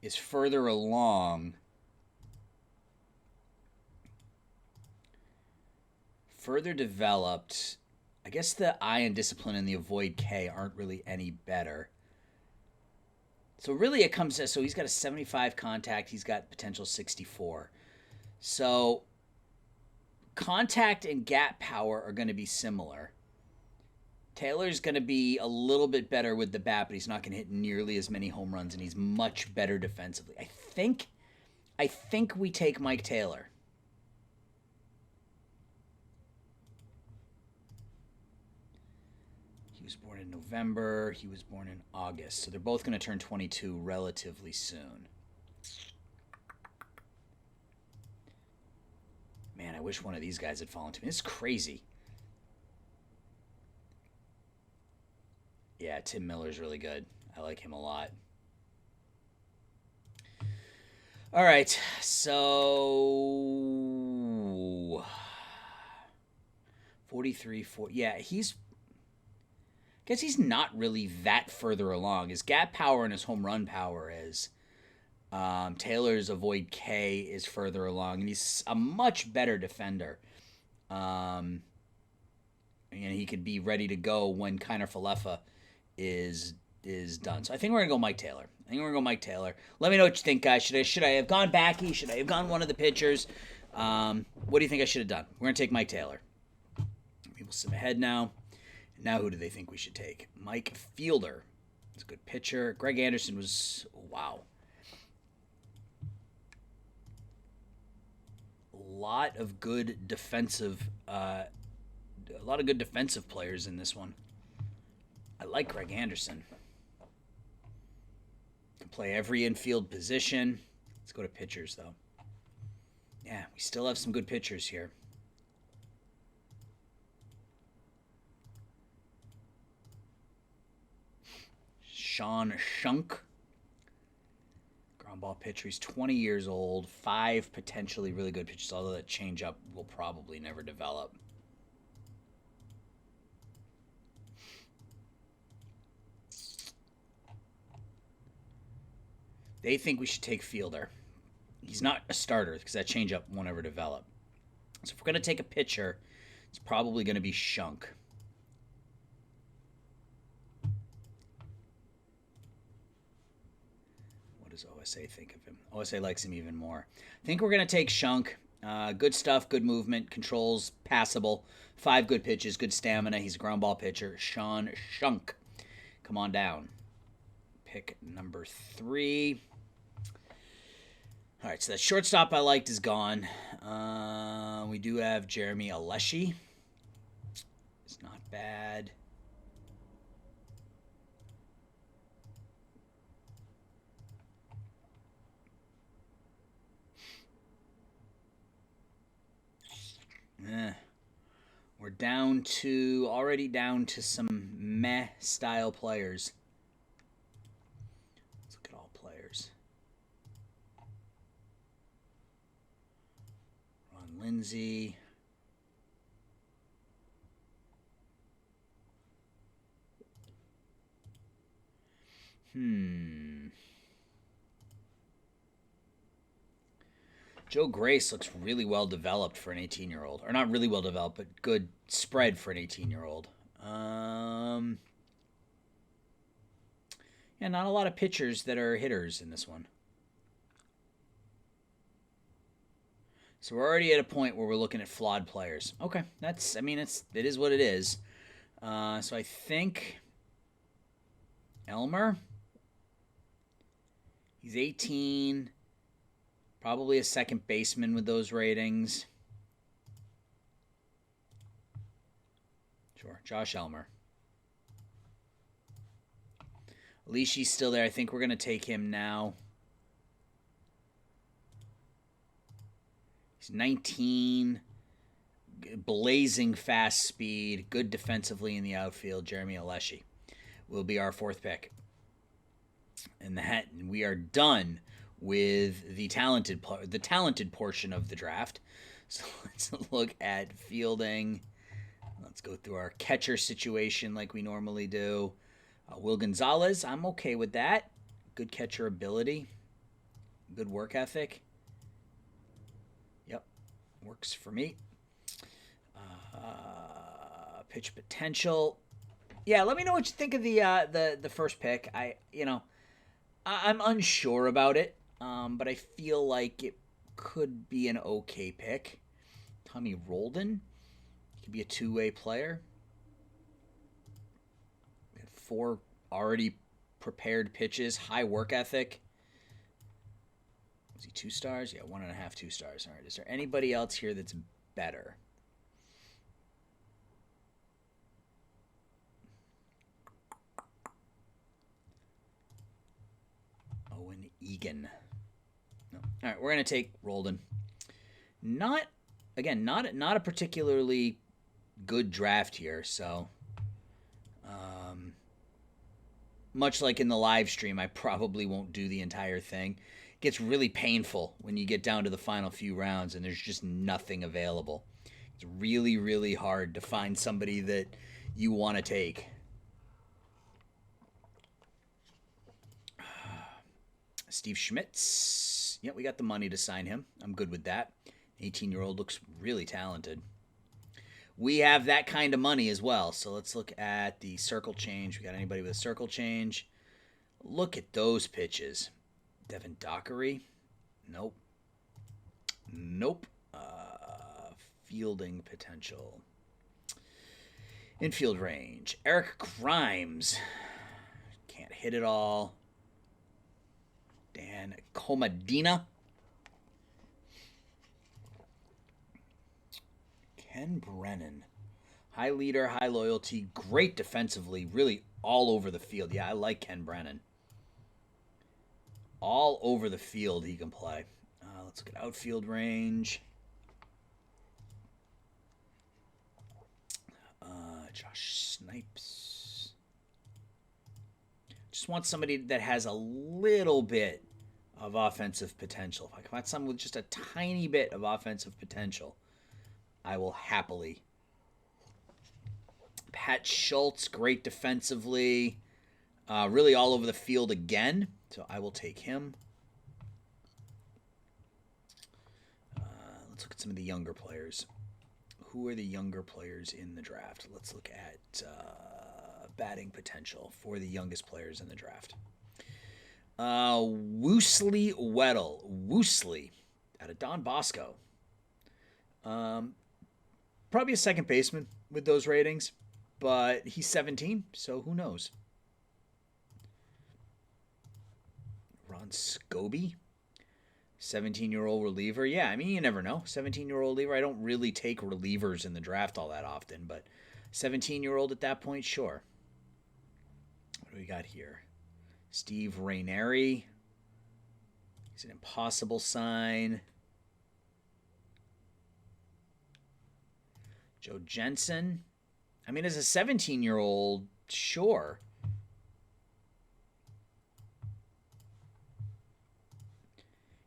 is further along. Further developed. I guess the I and discipline and the avoid K aren't really any better. So really it comes to, so he's got a 75 contact. He's got potential 64. So contact and gap power are going to be similar. Taylor's going to be a little bit better with the bat, but he's not going to hit nearly as many home runs, and he's much better defensively. I think we take Mike Taylor. He was born in November. He was born in August. So they're both going to turn 22 relatively soon. Man, I wish one of these guys had fallen to me. This is crazy. Yeah, Tim Miller's really good. I like him a lot. All right, so 43, 40. Yeah, I guess he's not really that further along. His gap power and his home run power is. Taylor's avoid K is further along, and he's a much better defender. And he could be ready to go when Kiner Falefa is done. So I think we're gonna go Mike Taylor. Let me know what you think, guys. Should I have gone Backy? Should I have gone one of the pitchers? What do you think I should have done? We're gonna take Mike Taylor. People sit ahead now. Now who do they think we should take? Mike Fielder. It's a good pitcher. Greg Anderson was wow. A lot of good defensive players in this one. I like Greg Anderson. Can play every infield position. Let's go to pitchers, though. Yeah, we still have some good pitchers here. Sean Shunk. Ground ball pitcher. He's 20 years old. 5 potentially really good pitches, although that changeup will probably never develop. They think we should take Fielder. He's not a starter because that changeup won't ever develop. So if we're going to take a pitcher, it's probably going to be Shunk. What does OSA think of him? OSA likes him even more. I think we're going to take Shunk. Good stuff, good movement, controls, passable. 5 good pitches, good stamina. He's a ground ball pitcher. Sean Shunk. Come on down. Pick number 3. All right, so that shortstop I liked is gone. We do have Jeremy Alessi. It's not bad. We're already down to some meh style players. Let's look at all players. Ron Lindsay. Joe Grace looks really well developed for an 18-year-old. Or not really well developed, but good spread for an 18-year-old. Yeah, not a lot of pitchers that are hitters in this one. So we're already at a point where we're looking at flawed players. Okay, it is what it is. So I think Elmer. He's 18. Probably a second baseman with those ratings. Sure, Josh Elmer. Leashy's still there. I think we're going to take him now. He's 19. Blazing fast speed. Good defensively in the outfield. Jeremy Alessi will be our 4th pick. And that we are done with the talented portion of the draft. So let's look at fielding. Let's go through our catcher situation like we normally do. Will Gonzalez, I'm okay with that. Good catcher ability. Good work ethic. Yep, works for me. Pitch potential. Yeah, let me know what you think of the first pick. I'm unsure about it, but I feel like it could be an okay pick. Tommy Roldan. He could be a two-way player. 4 already prepared pitches, high work ethic. Was he 2 stars? Yeah, 1.5, 2 stars. All right. Is there anybody else here that's better? Owen Egan. No. All right, we're gonna take Roldan. Not a particularly good draft here, so much like in the live stream, I probably won't do the entire thing. It gets really painful when you get down to the final few rounds and there's just nothing available. It's really, really hard to find somebody that you want to take. Steve Schmitz. Yeah, we got the money to sign him. I'm good with that. 18-year-old looks really talented. We have that kind of money as well. So let's look at the circle change. We got anybody with a circle change? Look at those pitches. Devin Dockery. Nope. Fielding potential. Infield range. Eric Grimes. Can't hit it all. Dan Comadina. Ken Brennan. High leader, high loyalty, great defensively, really all over the field. Yeah, I like Ken Brennan. All over the field he can play. Let's look at outfield range. Josh Snipes. Just want somebody that has a little bit of offensive potential. If I can find someone with just a tiny bit of offensive potential, I will happily. Pat Schultz, great defensively. Really all over the field again. So I will take him. Let's look at some of the younger players. Who are the younger players in the draft? Let's look at batting potential for the youngest players in the draft. Woosley Weddle. Woosley out of Don Bosco. Probably a second baseman with those ratings, but he's 17, so who knows? Ron Scobie, 17-year-old reliever. Yeah, I mean, you never know. 17-year-old reliever. I don't really take relievers in the draft all that often, but 17-year-old at that point, sure. What do we got here? Steve Rainieri. He's an impossible sign. Joe Jensen. I mean, as a 17-year-old, sure.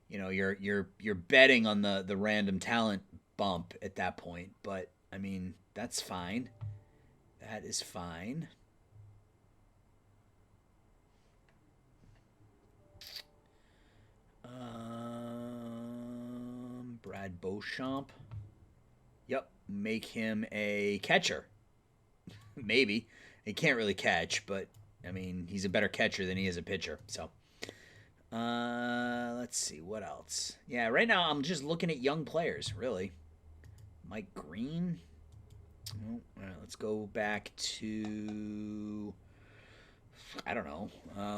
You know, you're betting on the random talent bump at that point, but I mean, that's fine. That is fine. Brad Beauchamp. Yep, make him a catcher. Maybe. He can't really catch, but I mean, he's a better catcher than he is a pitcher. So, let's see what else. Yeah, right now I'm just looking at young players. Really, Mike Green. Oh, all right, let's go back to. I don't know.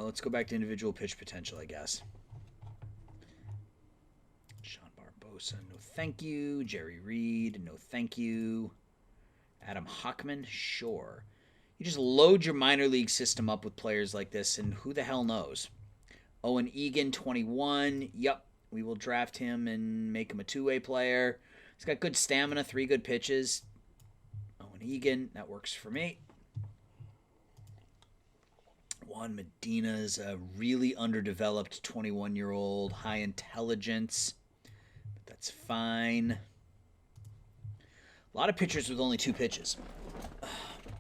Let's go back to individual pitch potential, I guess. Sean Barbosa, no thank you. Jerry Reed, no thank you. Adam Hockman, sure. You just load your minor league system up with players like this, and who the hell knows? Owen Egan, 21. Yep, we will draft him and make him a two-way player. He's got good stamina, 3 good pitches. Owen Egan, that works for me. Juan Medina's a really underdeveloped 21-year-old, high intelligence. But that's fine. A lot of pitchers with only 2 pitches.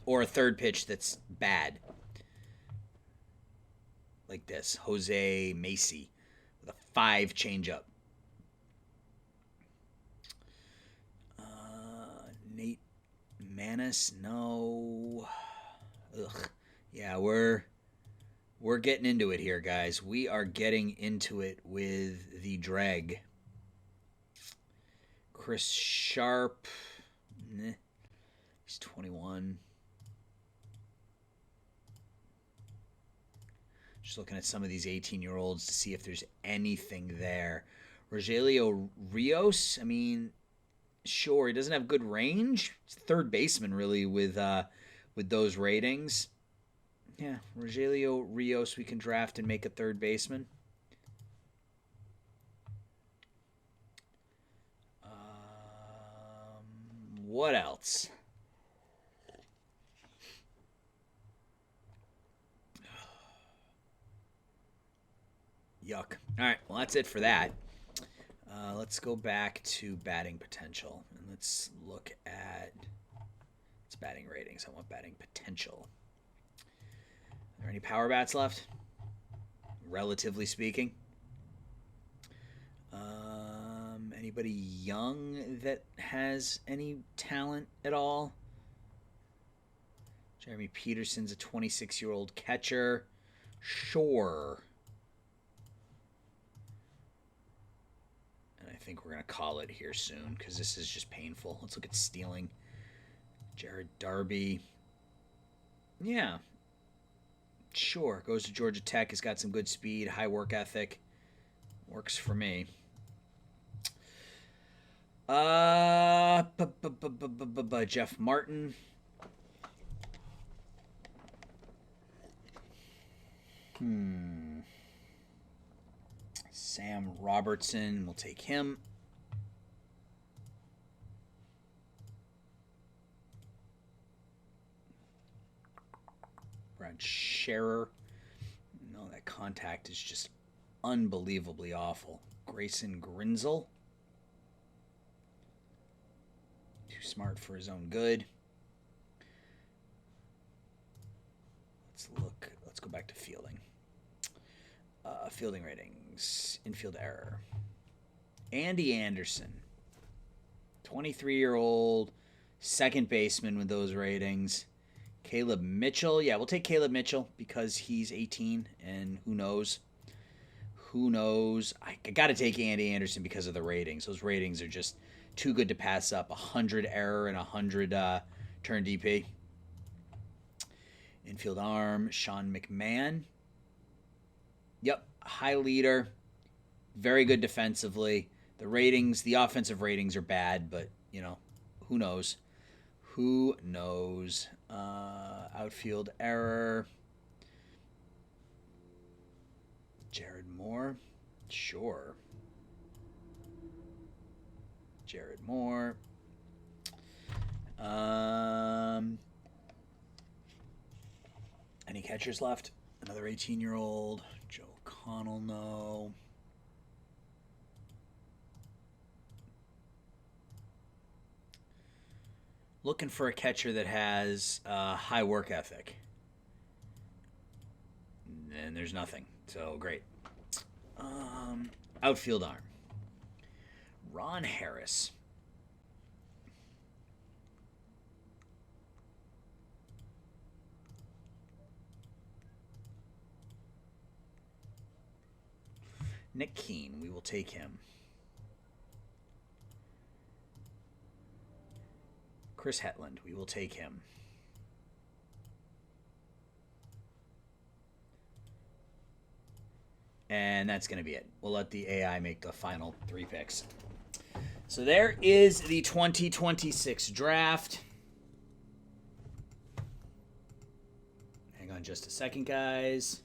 Or a third pitch that's bad. Like this. Jose Macy with a 5 changeup. Nate Manis, no. Ugh. Yeah, we're getting into it here, guys. We are getting into it with the drag. Chris Sharp. He's 21. Just looking at some of these 18-year-olds to see if there's anything there. Rogelio Rios, I mean, sure, he doesn't have good range. He's third baseman, really, with those ratings. Yeah, Rogelio Rios we can draft and make a third baseman. What else? Yuck. All right, well, that's it for that. Let's go back to batting potential, and let's look at its batting ratings. I want batting potential. Are there any power bats left? Relatively speaking. Anybody young that has any talent at all? Jeremy Peterson's a 26-year-old catcher. Sure. And I think we're going to call it here soon because this is just painful. Let's look at stealing. Jared Darby. Yeah. Sure. Goes to Georgia Tech. Has got some good speed, high work ethic. Works for me. Jeff Martin. Sam Robertson. We'll take him. Brad Scherer. No, that contact is just unbelievably awful. Grayson Grinzel. Too smart for his own good. Let's go back to fielding. Fielding ratings. Infield error. Andy Anderson. 23-year-old second baseman with those ratings. Caleb Mitchell. Yeah, we'll take Caleb Mitchell because he's 18, and who knows? Who knows? I got to take Andy Anderson because of the ratings. Those ratings are just too good to pass up. 100 error and 100 turn DP. Infield arm, Sean McMahon. Yep, high leader. Very good defensively. The ratings, the offensive ratings are bad, but, you know, who knows? Who knows? Outfield error. Jared Moore. Sure. Jared Moore. Any catchers left? Another 18-year-old. Joe Connell, no. Looking for a catcher that has high work ethic. And there's nothing. So, great. Outfield arm. Ron Harris. Nick Keene, we will take him. Chris Hetland, we will take him. And that's going to be it. We'll let the AI make the final 3 picks. So there is the 2026 draft. just a second, guys.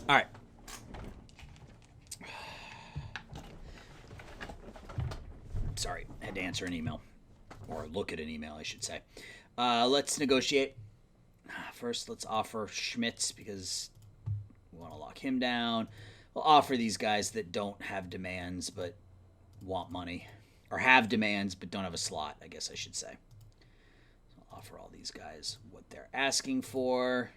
All right. Sorry, I had to answer an email. Or look at an email, I should say. Let's negotiate. First, let's offer Schmitz because we want to lock him down. We'll offer these guys that don't have demands but want money. Or have demands but don't have a slot, I guess I should say. So I'll offer all these guys what they're asking for.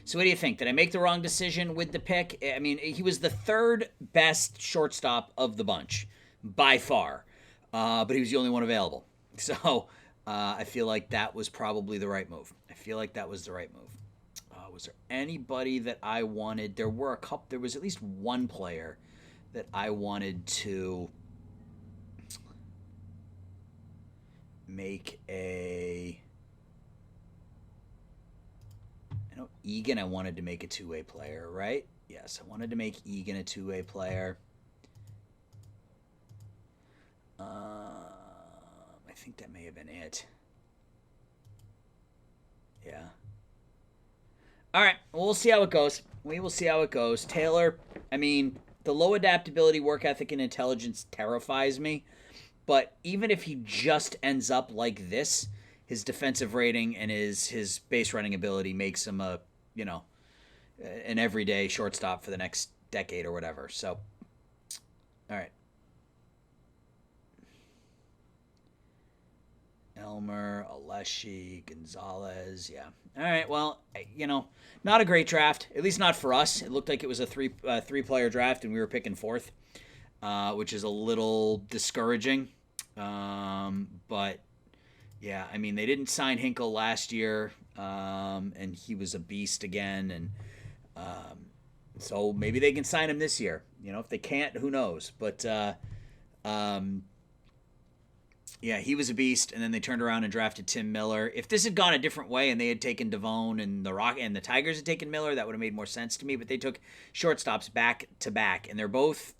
So what do you think? Did I make the wrong decision with the pick? I mean, he was the third best shortstop of the bunch by far, but he was the only one available. So I feel like that was probably the right move. Was there anybody that I wanted? There were a couple. There was at least one player that I wanted to make a... Egan, I wanted to make a two-way player, right? Yes, I wanted to make Egan a two-way player. I think that may have been it. Yeah. All right, well, we'll see how it goes. We will see how it goes. Taylor, I mean, the low adaptability, work ethic, and intelligence terrifies me. But even if he just ends up like this, his defensive rating and his base running ability makes him a, an everyday shortstop for the next decade or whatever. So, all right. Elmer, Alessi, Gonzalez, yeah. All right, well, not a great draft, at least not for us. It looked like it was a three-player draft, and we were picking fourth, which is a little discouraging. But, yeah, I mean, they didn't sign Hinkle last year, and he was a beast again, and so maybe they can sign him this year. If they can't, who knows? But, yeah, he was a beast, and then they turned around and drafted Tim Miller. If this had gone a different way and they had taken Devone and the Tigers had taken Miller, that would have made more sense to me. But they took shortstops back to back, and they're both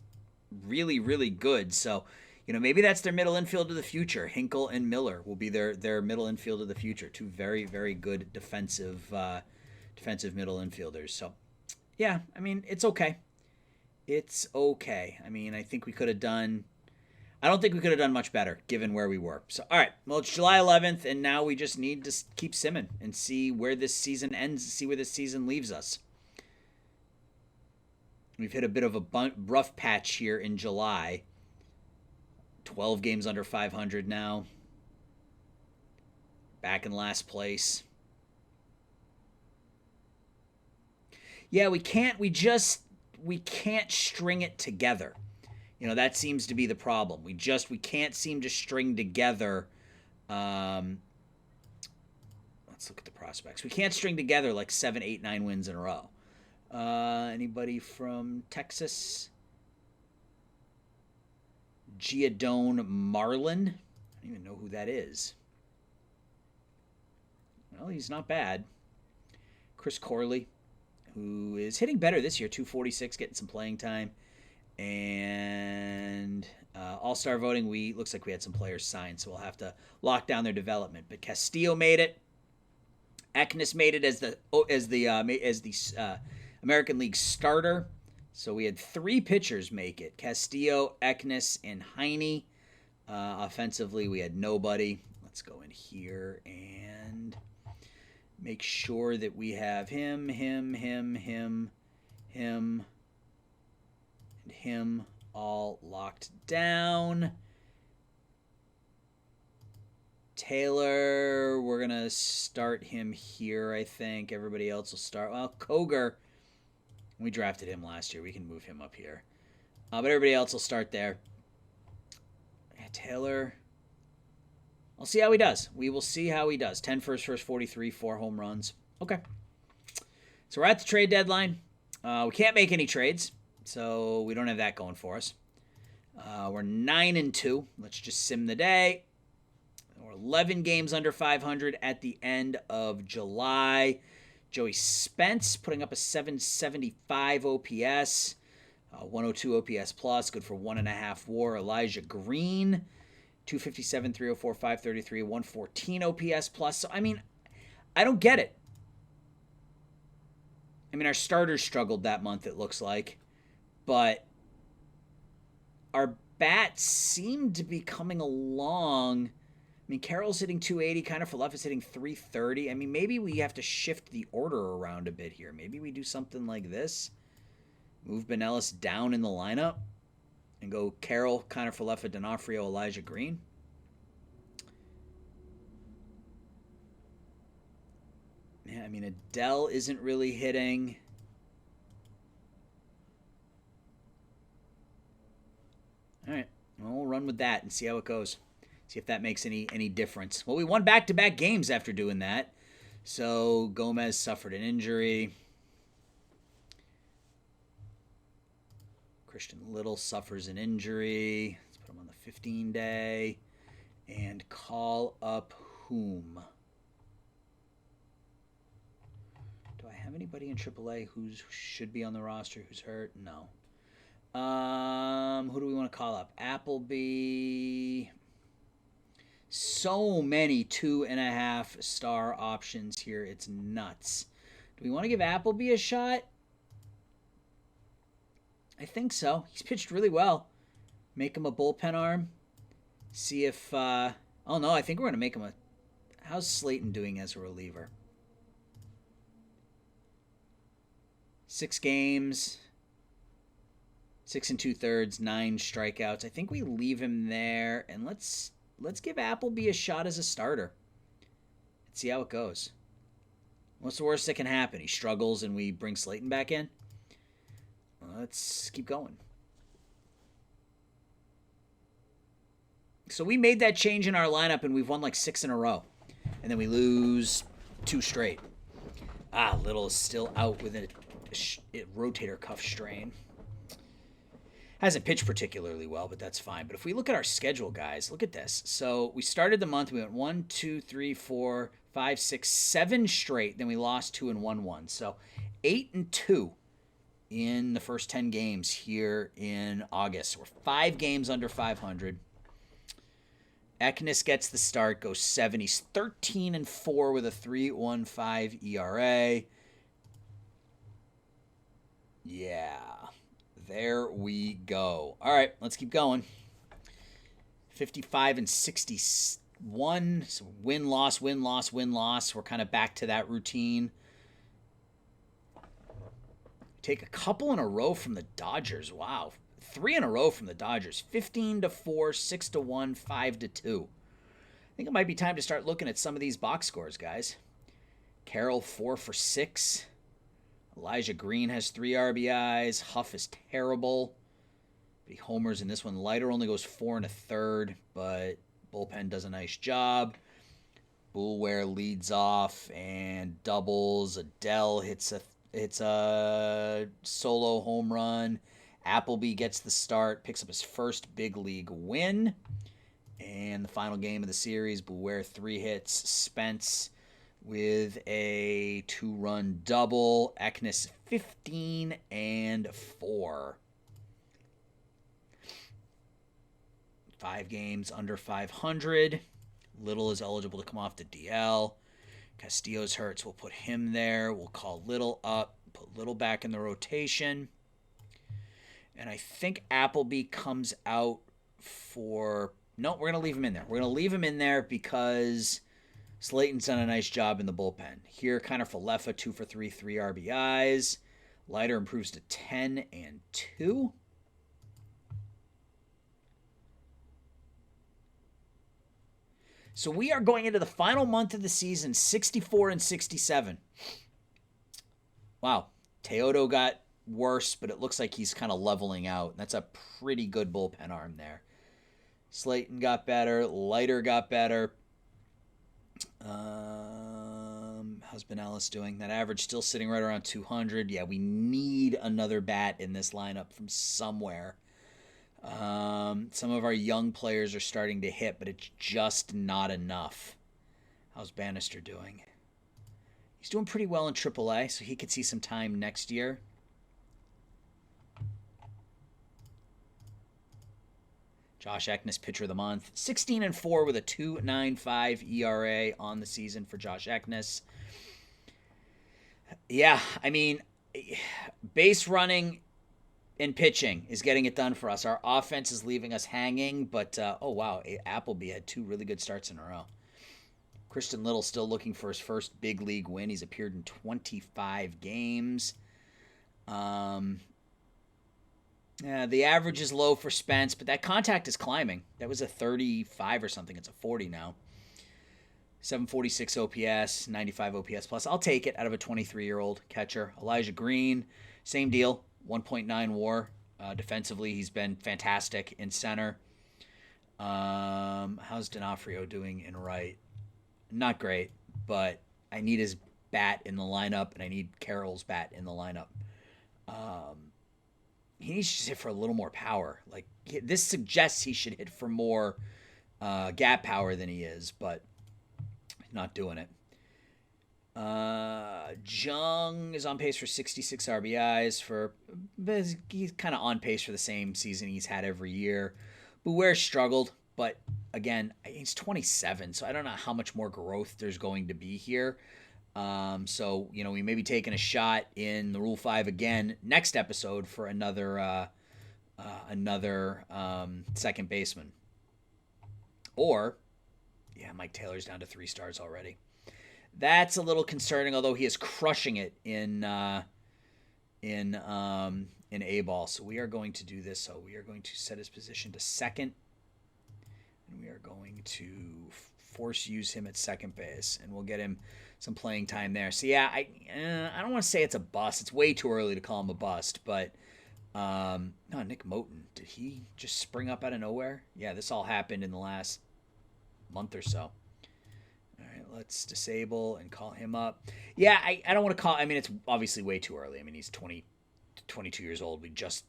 really, really good. So, maybe that's their middle infield of the future. Hinkle and Miller will be their middle infield of the future. Two very, very good defensive middle infielders. So, yeah, I mean, it's okay. It's okay. I mean, I think we could have done... I don't think we could have done much better given where we were. So, all right. Well, it's July 11th, and now we just need to keep simming and see where this season ends, see where this season leaves us. We've hit a bit of a rough patch here in July. 12 games under 500 now. Back in last place. Yeah, we can't string it together. That seems to be the problem. We can't seem to string together. Let's look at the prospects. We can't string together like 7, 8, 9 wins in a row. Anybody from Texas? Giadone Marlin. I don't even know who that is. Well, he's not bad. Chris Corley, who is hitting better this year, 246, getting some playing time. And all-star voting, looks like we had some players signed, so we'll have to lock down their development. But Castillo made it. Eknes made it as the American League starter. So we had 3 pitchers make it: Castillo, Eknes, and Heine. Offensively, we had nobody. Let's go in here and make sure that we have him, him all locked down. Taylor, we're going to start him here, I think. Everybody else will start. Well, Koger, we drafted him last year. We can move him up here. But everybody else will start there. Yeah, Taylor, I'll see how he does. We will see how he does. 10 first, 43, 4 home runs. Okay. So we're at the trade deadline. We can't make any trades. So we don't have that going for us. We're 9-2. Let's just sim the day. We're 11 games under 500 at the end of July. Joey Spence putting up a 775 OPS. 102 OPS plus, good for 1.5 WAR. Elijah Green, 257, 304, 533, 114 OPS plus. So I mean, I don't get it. I mean, our starters struggled that month, it looks like, but our bats seem to be coming along. I mean, Carroll's hitting 280, kind of Falefa's hitting 330. I mean, maybe we have to shift the order around a bit here. Maybe we do something like this. Move Benelis down in the lineup and go Carroll, Connor Falefa, D'Onofrio, Elijah Green. Yeah, I mean, Adele isn't really hitting. All right, well, we'll run with that and see how it goes. See if that makes any difference. Well, we won back-to-back games after doing that. So Gomez suffered an injury. Christian Little suffers an injury. Let's put him on the 15-day. And call up whom? Do I have anybody in AAA who should be on the roster who's hurt? No. Who do we want to call up? Appleby. So many 2.5-star options here. It's nuts. Do we want to give Appleby a shot? I think so. He's pitched really well. Make him a bullpen arm. See if... oh, no. I think we're going to make him a... How's Slayton doing as a reliever? 6 games. 6 2/3, 9 strikeouts. I think we leave him there. And let's give Appleby a shot as a starter. Let's see how it goes. What's the worst that can happen? He struggles and we bring Slayton back in? Let's keep going. So we made that change in our lineup and we've won like 6 in a row. And then we lose 2 straight. Little is still out with a rotator cuff strain. Hasn't pitched particularly well, but that's fine. But if we look at our schedule, guys, look at this. So we started the month, we went 1, 2, 3, 4, 5, 6, 7 straight. Then we lost 2 and won 1. So 8-2 in the first 10 games here in August. We're 5 games under 500. Eknis gets the start, goes 7. He's 13-4 with a 3.15 ERA. Yeah. There we go. All right, let's keep going. 55-61. So win, loss, win, loss, win, loss. We're kind of back to that routine. Take a couple in a row from the Dodgers. Wow. 3 in a row from the Dodgers. 15-4, 6-1, 5-2. I think it might be time to start looking at some of these box scores, guys. Carroll 4 for 6. Elijah Green has 3 RBIs. Huff is terrible. But he homers in this one. Leiter only goes 4 1/3, but bullpen does a nice job. Boulware leads off and doubles. Adele hits a solo home run. Appleby gets the start, picks up his first big league win. And the final game of the series, Boulware 3 hits. Spence with a 2-run double. Eknis 15-4. 5 games under 500. Little is eligible to come off the DL. Castillo's hurt, so we'll put him there. We'll call Little up, put Little back in the rotation. And I think Appleby comes out for... No, we're going to leave him in there. We're going to leave him in there because Slayton's done a nice job in the bullpen. Here, Connor Falefa, 2 for 3, 3 RBIs. Leiter improves to 10-2. So we are going into the final month of the season, 64-67. Wow. Teodo got worse, but it looks like he's kind of leveling out. That's a pretty good bullpen arm there. Slayton got better. Leiter got better. How's Benelis doing? That average still sitting right around 200. Yeah, we need another bat in this lineup from somewhere. Some of our young players are starting to hit, but it's just not enough. How's Bannister doing? He's doing pretty well in AAA, so he could see some time next year. Josh Eknes, pitcher of the month. 16-4 with a 2.95 ERA on the season for Josh Eknes. Yeah, I mean, base running and pitching is getting it done for us. Our offense is leaving us hanging, but oh wow, Appleby had 2 really good starts in a row. Christian Little still looking for his first big league win. He's appeared in 25 games. The average is low for Spence, but that contact is climbing. That was a 35 or something. It's a 40 now. 746 OPS, 95 OPS plus. I'll take it out of a 23-year-old catcher. Elijah Green, same deal, 1.9 WAR. Defensively, he's been fantastic in center. How's D'Onofrio doing in right? Not great, but I need his bat in the lineup, and I need Carroll's bat in the lineup. He needs to hit for a little more power. Like, this suggests he should hit for more gap power than he is, but not doing it. Jung is on pace for 66 RBIs. He's kind of on pace for the same season he's had every year. Bouwer struggled, but again, he's 27, so I don't know how much more growth there's going to be here. So, we may be taking a shot in the Rule 5 again next episode for another second baseman. Or, Mike Taylor's down to 3 stars already. That's a little concerning, although he is crushing it in A-ball. So we are going to do this. So we are going to set his position to second, and we are going to force use him at second base, and we'll get him some playing time there. So I don't want to say it's a bust. It's way too early to call him a bust, but no, Nick Moten, did he just spring up out of nowhere? Yeah, this all happened in the last month or so. All right, let's disable and call him up. Yeah, I don't want to call. I mean, it's obviously way too early. I mean, he's 22 years old. We just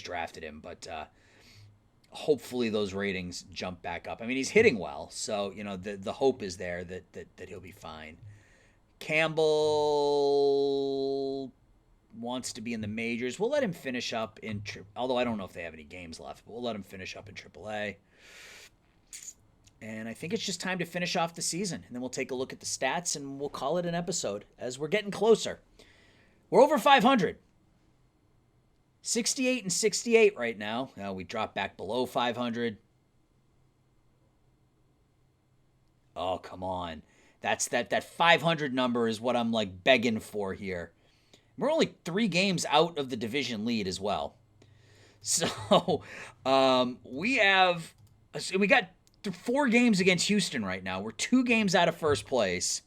drafted him, but hopefully those ratings jump back up. I mean, he's hitting well, so the hope is there that he'll be fine. Campbell wants to be in the majors. We'll let him finish up in although I don't know if they have any games left, but we'll let him finish up in AAA. And I think it's just time to finish off the season, and then we'll take a look at the stats, and we'll call it an episode as we're getting closer. We're over 500. 68 and 68 right now. We dropped back below 500. Oh, come on. That 500 number is what I'm like begging for here. We're only 3 games out of the division lead as well. So we got 4 games against Houston right now. We're 2 games out of first place.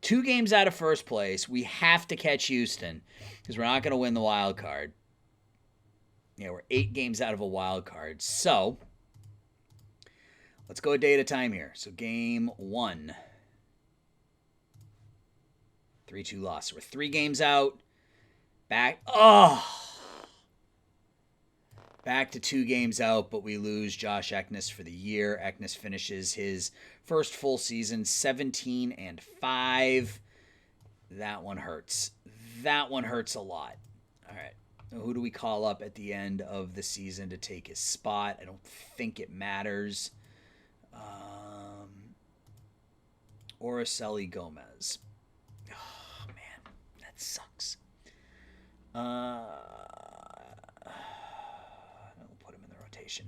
2 games out of first place. We have to catch Houston because we're not going to win the wild card. We're 8 games out of a wild card. So let's go a day at a time here. So game 1. 3-2 loss. So we're 3 games out. Back to 2 games out, but we lose Josh Eknes for the year. Eknes finishes his first full season 17-5. That one hurts. That one hurts a lot. All right. Now, who do we call up at the end of the season to take his spot? I don't think it matters. Araceli Gomez. Oh, man. That sucks. We'll put him in the rotation.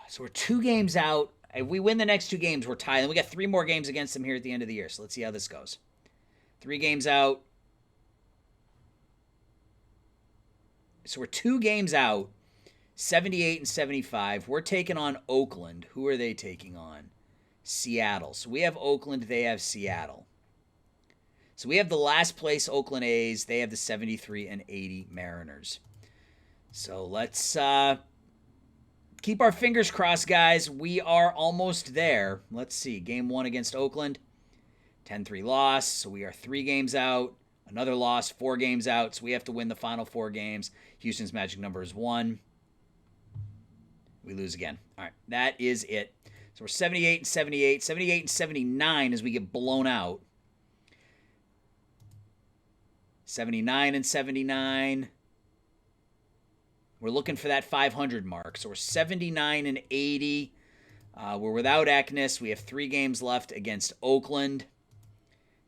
So we're 2 games out. If we win the next 2 games, we're tied. And we got 3 more games against them here at the end of the year. So let's see how this goes. 3 games out. So we're 2 games out. 78 and 75. We're taking on Oakland. Who are they taking on? Seattle. So we have Oakland. They have Seattle. So we have the last place Oakland A's. They have the 73 and 80 Mariners. So let's keep our fingers crossed, guys. We are almost there. Let's see. Game 1 against Oakland. 10-3 loss. So we are 3 games out. Another loss, 4 games out. So we have to win the final 4 games. Houston's magic number is 1. We lose again. All right. That is it. So we're 78 and 78. 78 and 79 as we get blown out. 79 and 79. We're looking for that 500 mark. So we're 79 and 80. We're without Eknes. We have 3 games left against Oakland.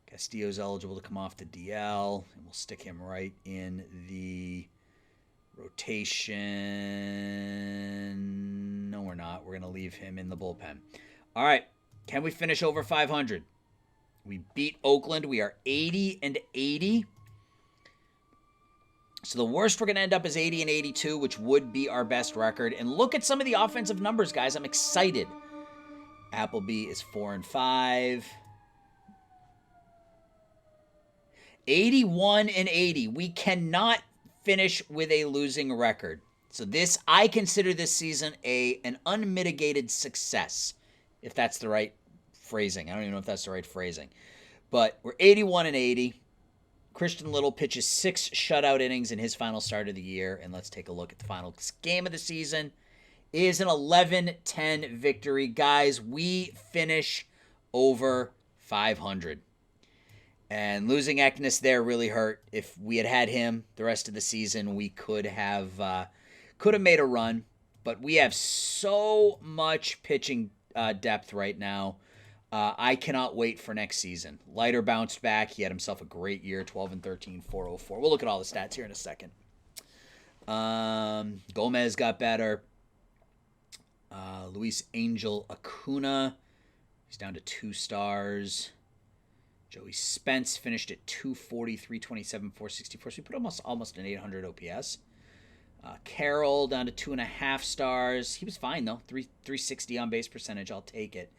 Castillo's eligible to come off the DL, and we'll stick him right in the rotation. No, we're not. We're going to leave him in the bullpen. All right. Can we finish over 500? We beat Oakland. We are 80 and 80. So the worst we're going to end up is 80 and 82, which would be our best record. And look at some of the offensive numbers, guys. I'm excited. Appleby is 4 and 5. 81 and 80. We cannot finish with a losing record. So I consider this season an unmitigated success, if that's the right phrasing. I don't even know if that's the right phrasing. But we're 81 and 80. Christian Little pitches 6 shutout innings in his final start of the year. And let's take a look at the final game of the season. It is an 11-10 victory. Guys, we finish over 500. And losing Eknes there really hurt. If we had him the rest of the season, we could have made a run. But we have so much pitching depth right now. I cannot wait for next season. Leiter bounced back. He had himself a great year, 12 and 13, 404. We'll look at all the stats here in a second. Gomez got better. Luis Angel Acuna, he's down to 2 stars. Joey Spence finished at 240, 327, 464. So we put almost an 800 OPS. Carroll down to 2.5 stars. He was fine, though. 360 on base percentage. I'll take it.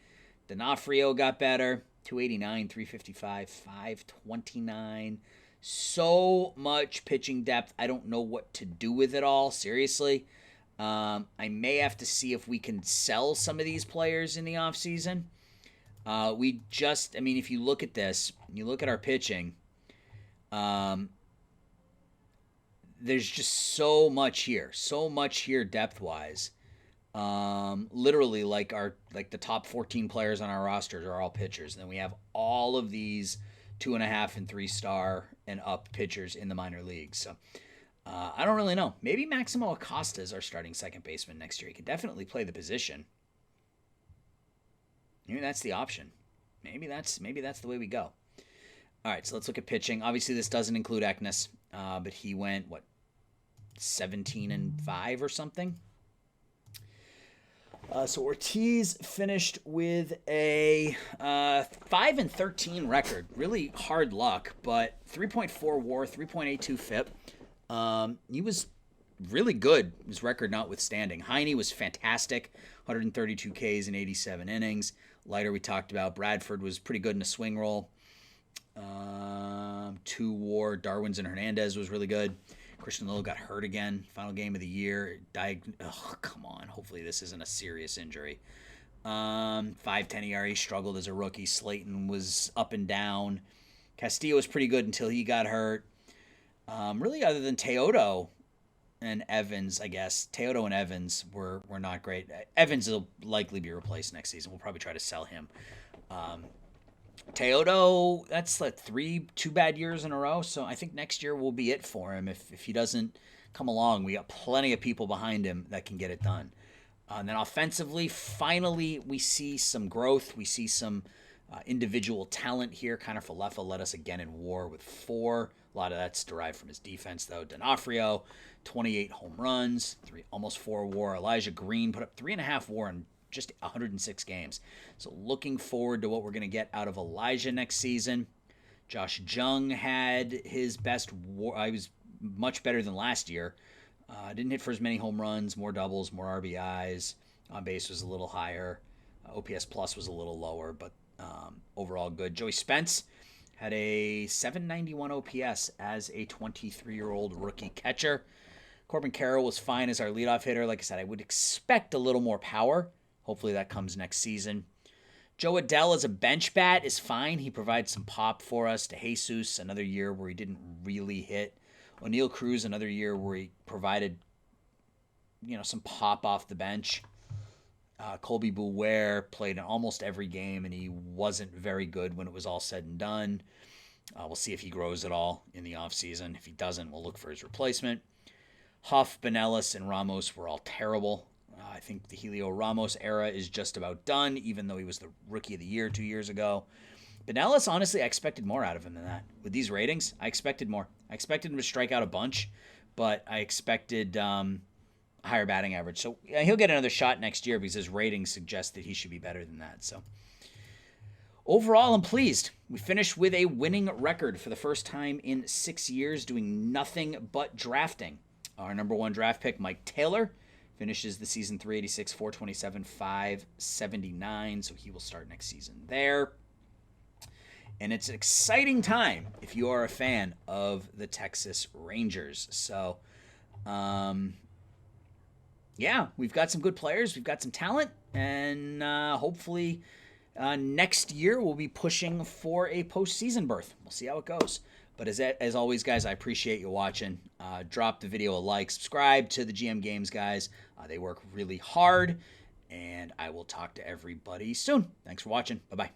D'Onofrio got better. 289, 355, 529. So much pitching depth. I don't know what to do with it all. Seriously. I may have to see if we can sell some of these players in the offseason. If you look at this, you look at our pitching, there's just so much here depth-wise. Literally, the top 14 players on our rosters are all pitchers. And then we have all of these 2.5 and 3-star and up pitchers in the minor leagues. So I don't really know. Maybe Maximo Acosta is our starting second baseman next year. He could definitely play the position. Maybe that's the option. Maybe that's the way we go. All right, so let's look at pitching. Obviously, this doesn't include Eknes, but he went 17 and 5 or something. So Ortiz finished with a 5 and 13 record. Really hard luck, but 3.4 WAR, 3.82 FIP. He was really good, his record notwithstanding. Heine was fantastic, 132 Ks in 87 innings. Leiter we talked about. Bradford was pretty good in a swing roll. 2 WAR. Darwin's and Hernandez was really good. Christian Little got hurt again. Final game of the year. Come on. Hopefully this isn't a serious injury. 5.10 ERA. Struggled as a rookie. Slayton was up and down. Castillo was pretty good until he got hurt. Really, other than Teodo and Evans, I guess. Teodo and Evans were not great. Evans will likely be replaced next season. We'll probably try to sell him. Teodo, that's 2 bad years in a row, so I think next year will be it for him. If he doesn't come along, we got plenty of people behind him that can get it done. And then offensively, finally, we see some growth. We see some individual talent here. Connor Falefa led us again in WAR with 4. A lot of that's derived from his defense, though. D'Onofrio, 28 home runs, almost 4 WAR. Elijah Green put up 3.5 WAR in just 106 games. So looking forward to what we're going to get out of Elijah next season. Josh Jung had his best WAR. He was much better than last year. Didn't hit for as many home runs, more doubles, more RBIs. On base was a little higher. OPS plus was a little lower, but overall good. Joey Spence had a 791 OPS as a 23-year-old rookie catcher. Corbin Carroll was fine as our leadoff hitter. Like I said, I would expect a little more power. Hopefully that comes next season. Joe Adell as a bench bat is fine. He provides some pop for us. To Jesus, another year where he didn't really hit. O'Neal Cruz, another year where he provided, some pop off the bench. Colby Bouware played in almost every game, and he wasn't very good when it was all said and done. We'll see if he grows at all in the offseason. If he doesn't, we'll look for his replacement. Huff, Benelis, and Ramos were all terrible. I think the Helio Ramos era is just about done, even though he was the Rookie of the Year 2 years ago. Benelis, honestly, I expected more out of him than that. With these ratings, I expected more. I expected him to strike out a bunch, but I expected a higher batting average. So he'll get another shot next year because his ratings suggest that he should be better than that. So overall, I'm pleased. We finished with a winning record for the first time in 6 years, doing nothing but drafting. Our number one draft pick, Mike Taylor, finishes the season 386, 427, 579. So he will start next season there. And it's an exciting time if you are a fan of the Texas Rangers. So, yeah, we've got some good players. We've got some talent. And hopefully next year we'll be pushing for a postseason berth. We'll see how it goes. But as always, guys, I appreciate you watching. Drop the video a like. Subscribe to the GM Games guys. They work really hard. And I will talk to everybody soon. Thanks for watching. Bye-bye.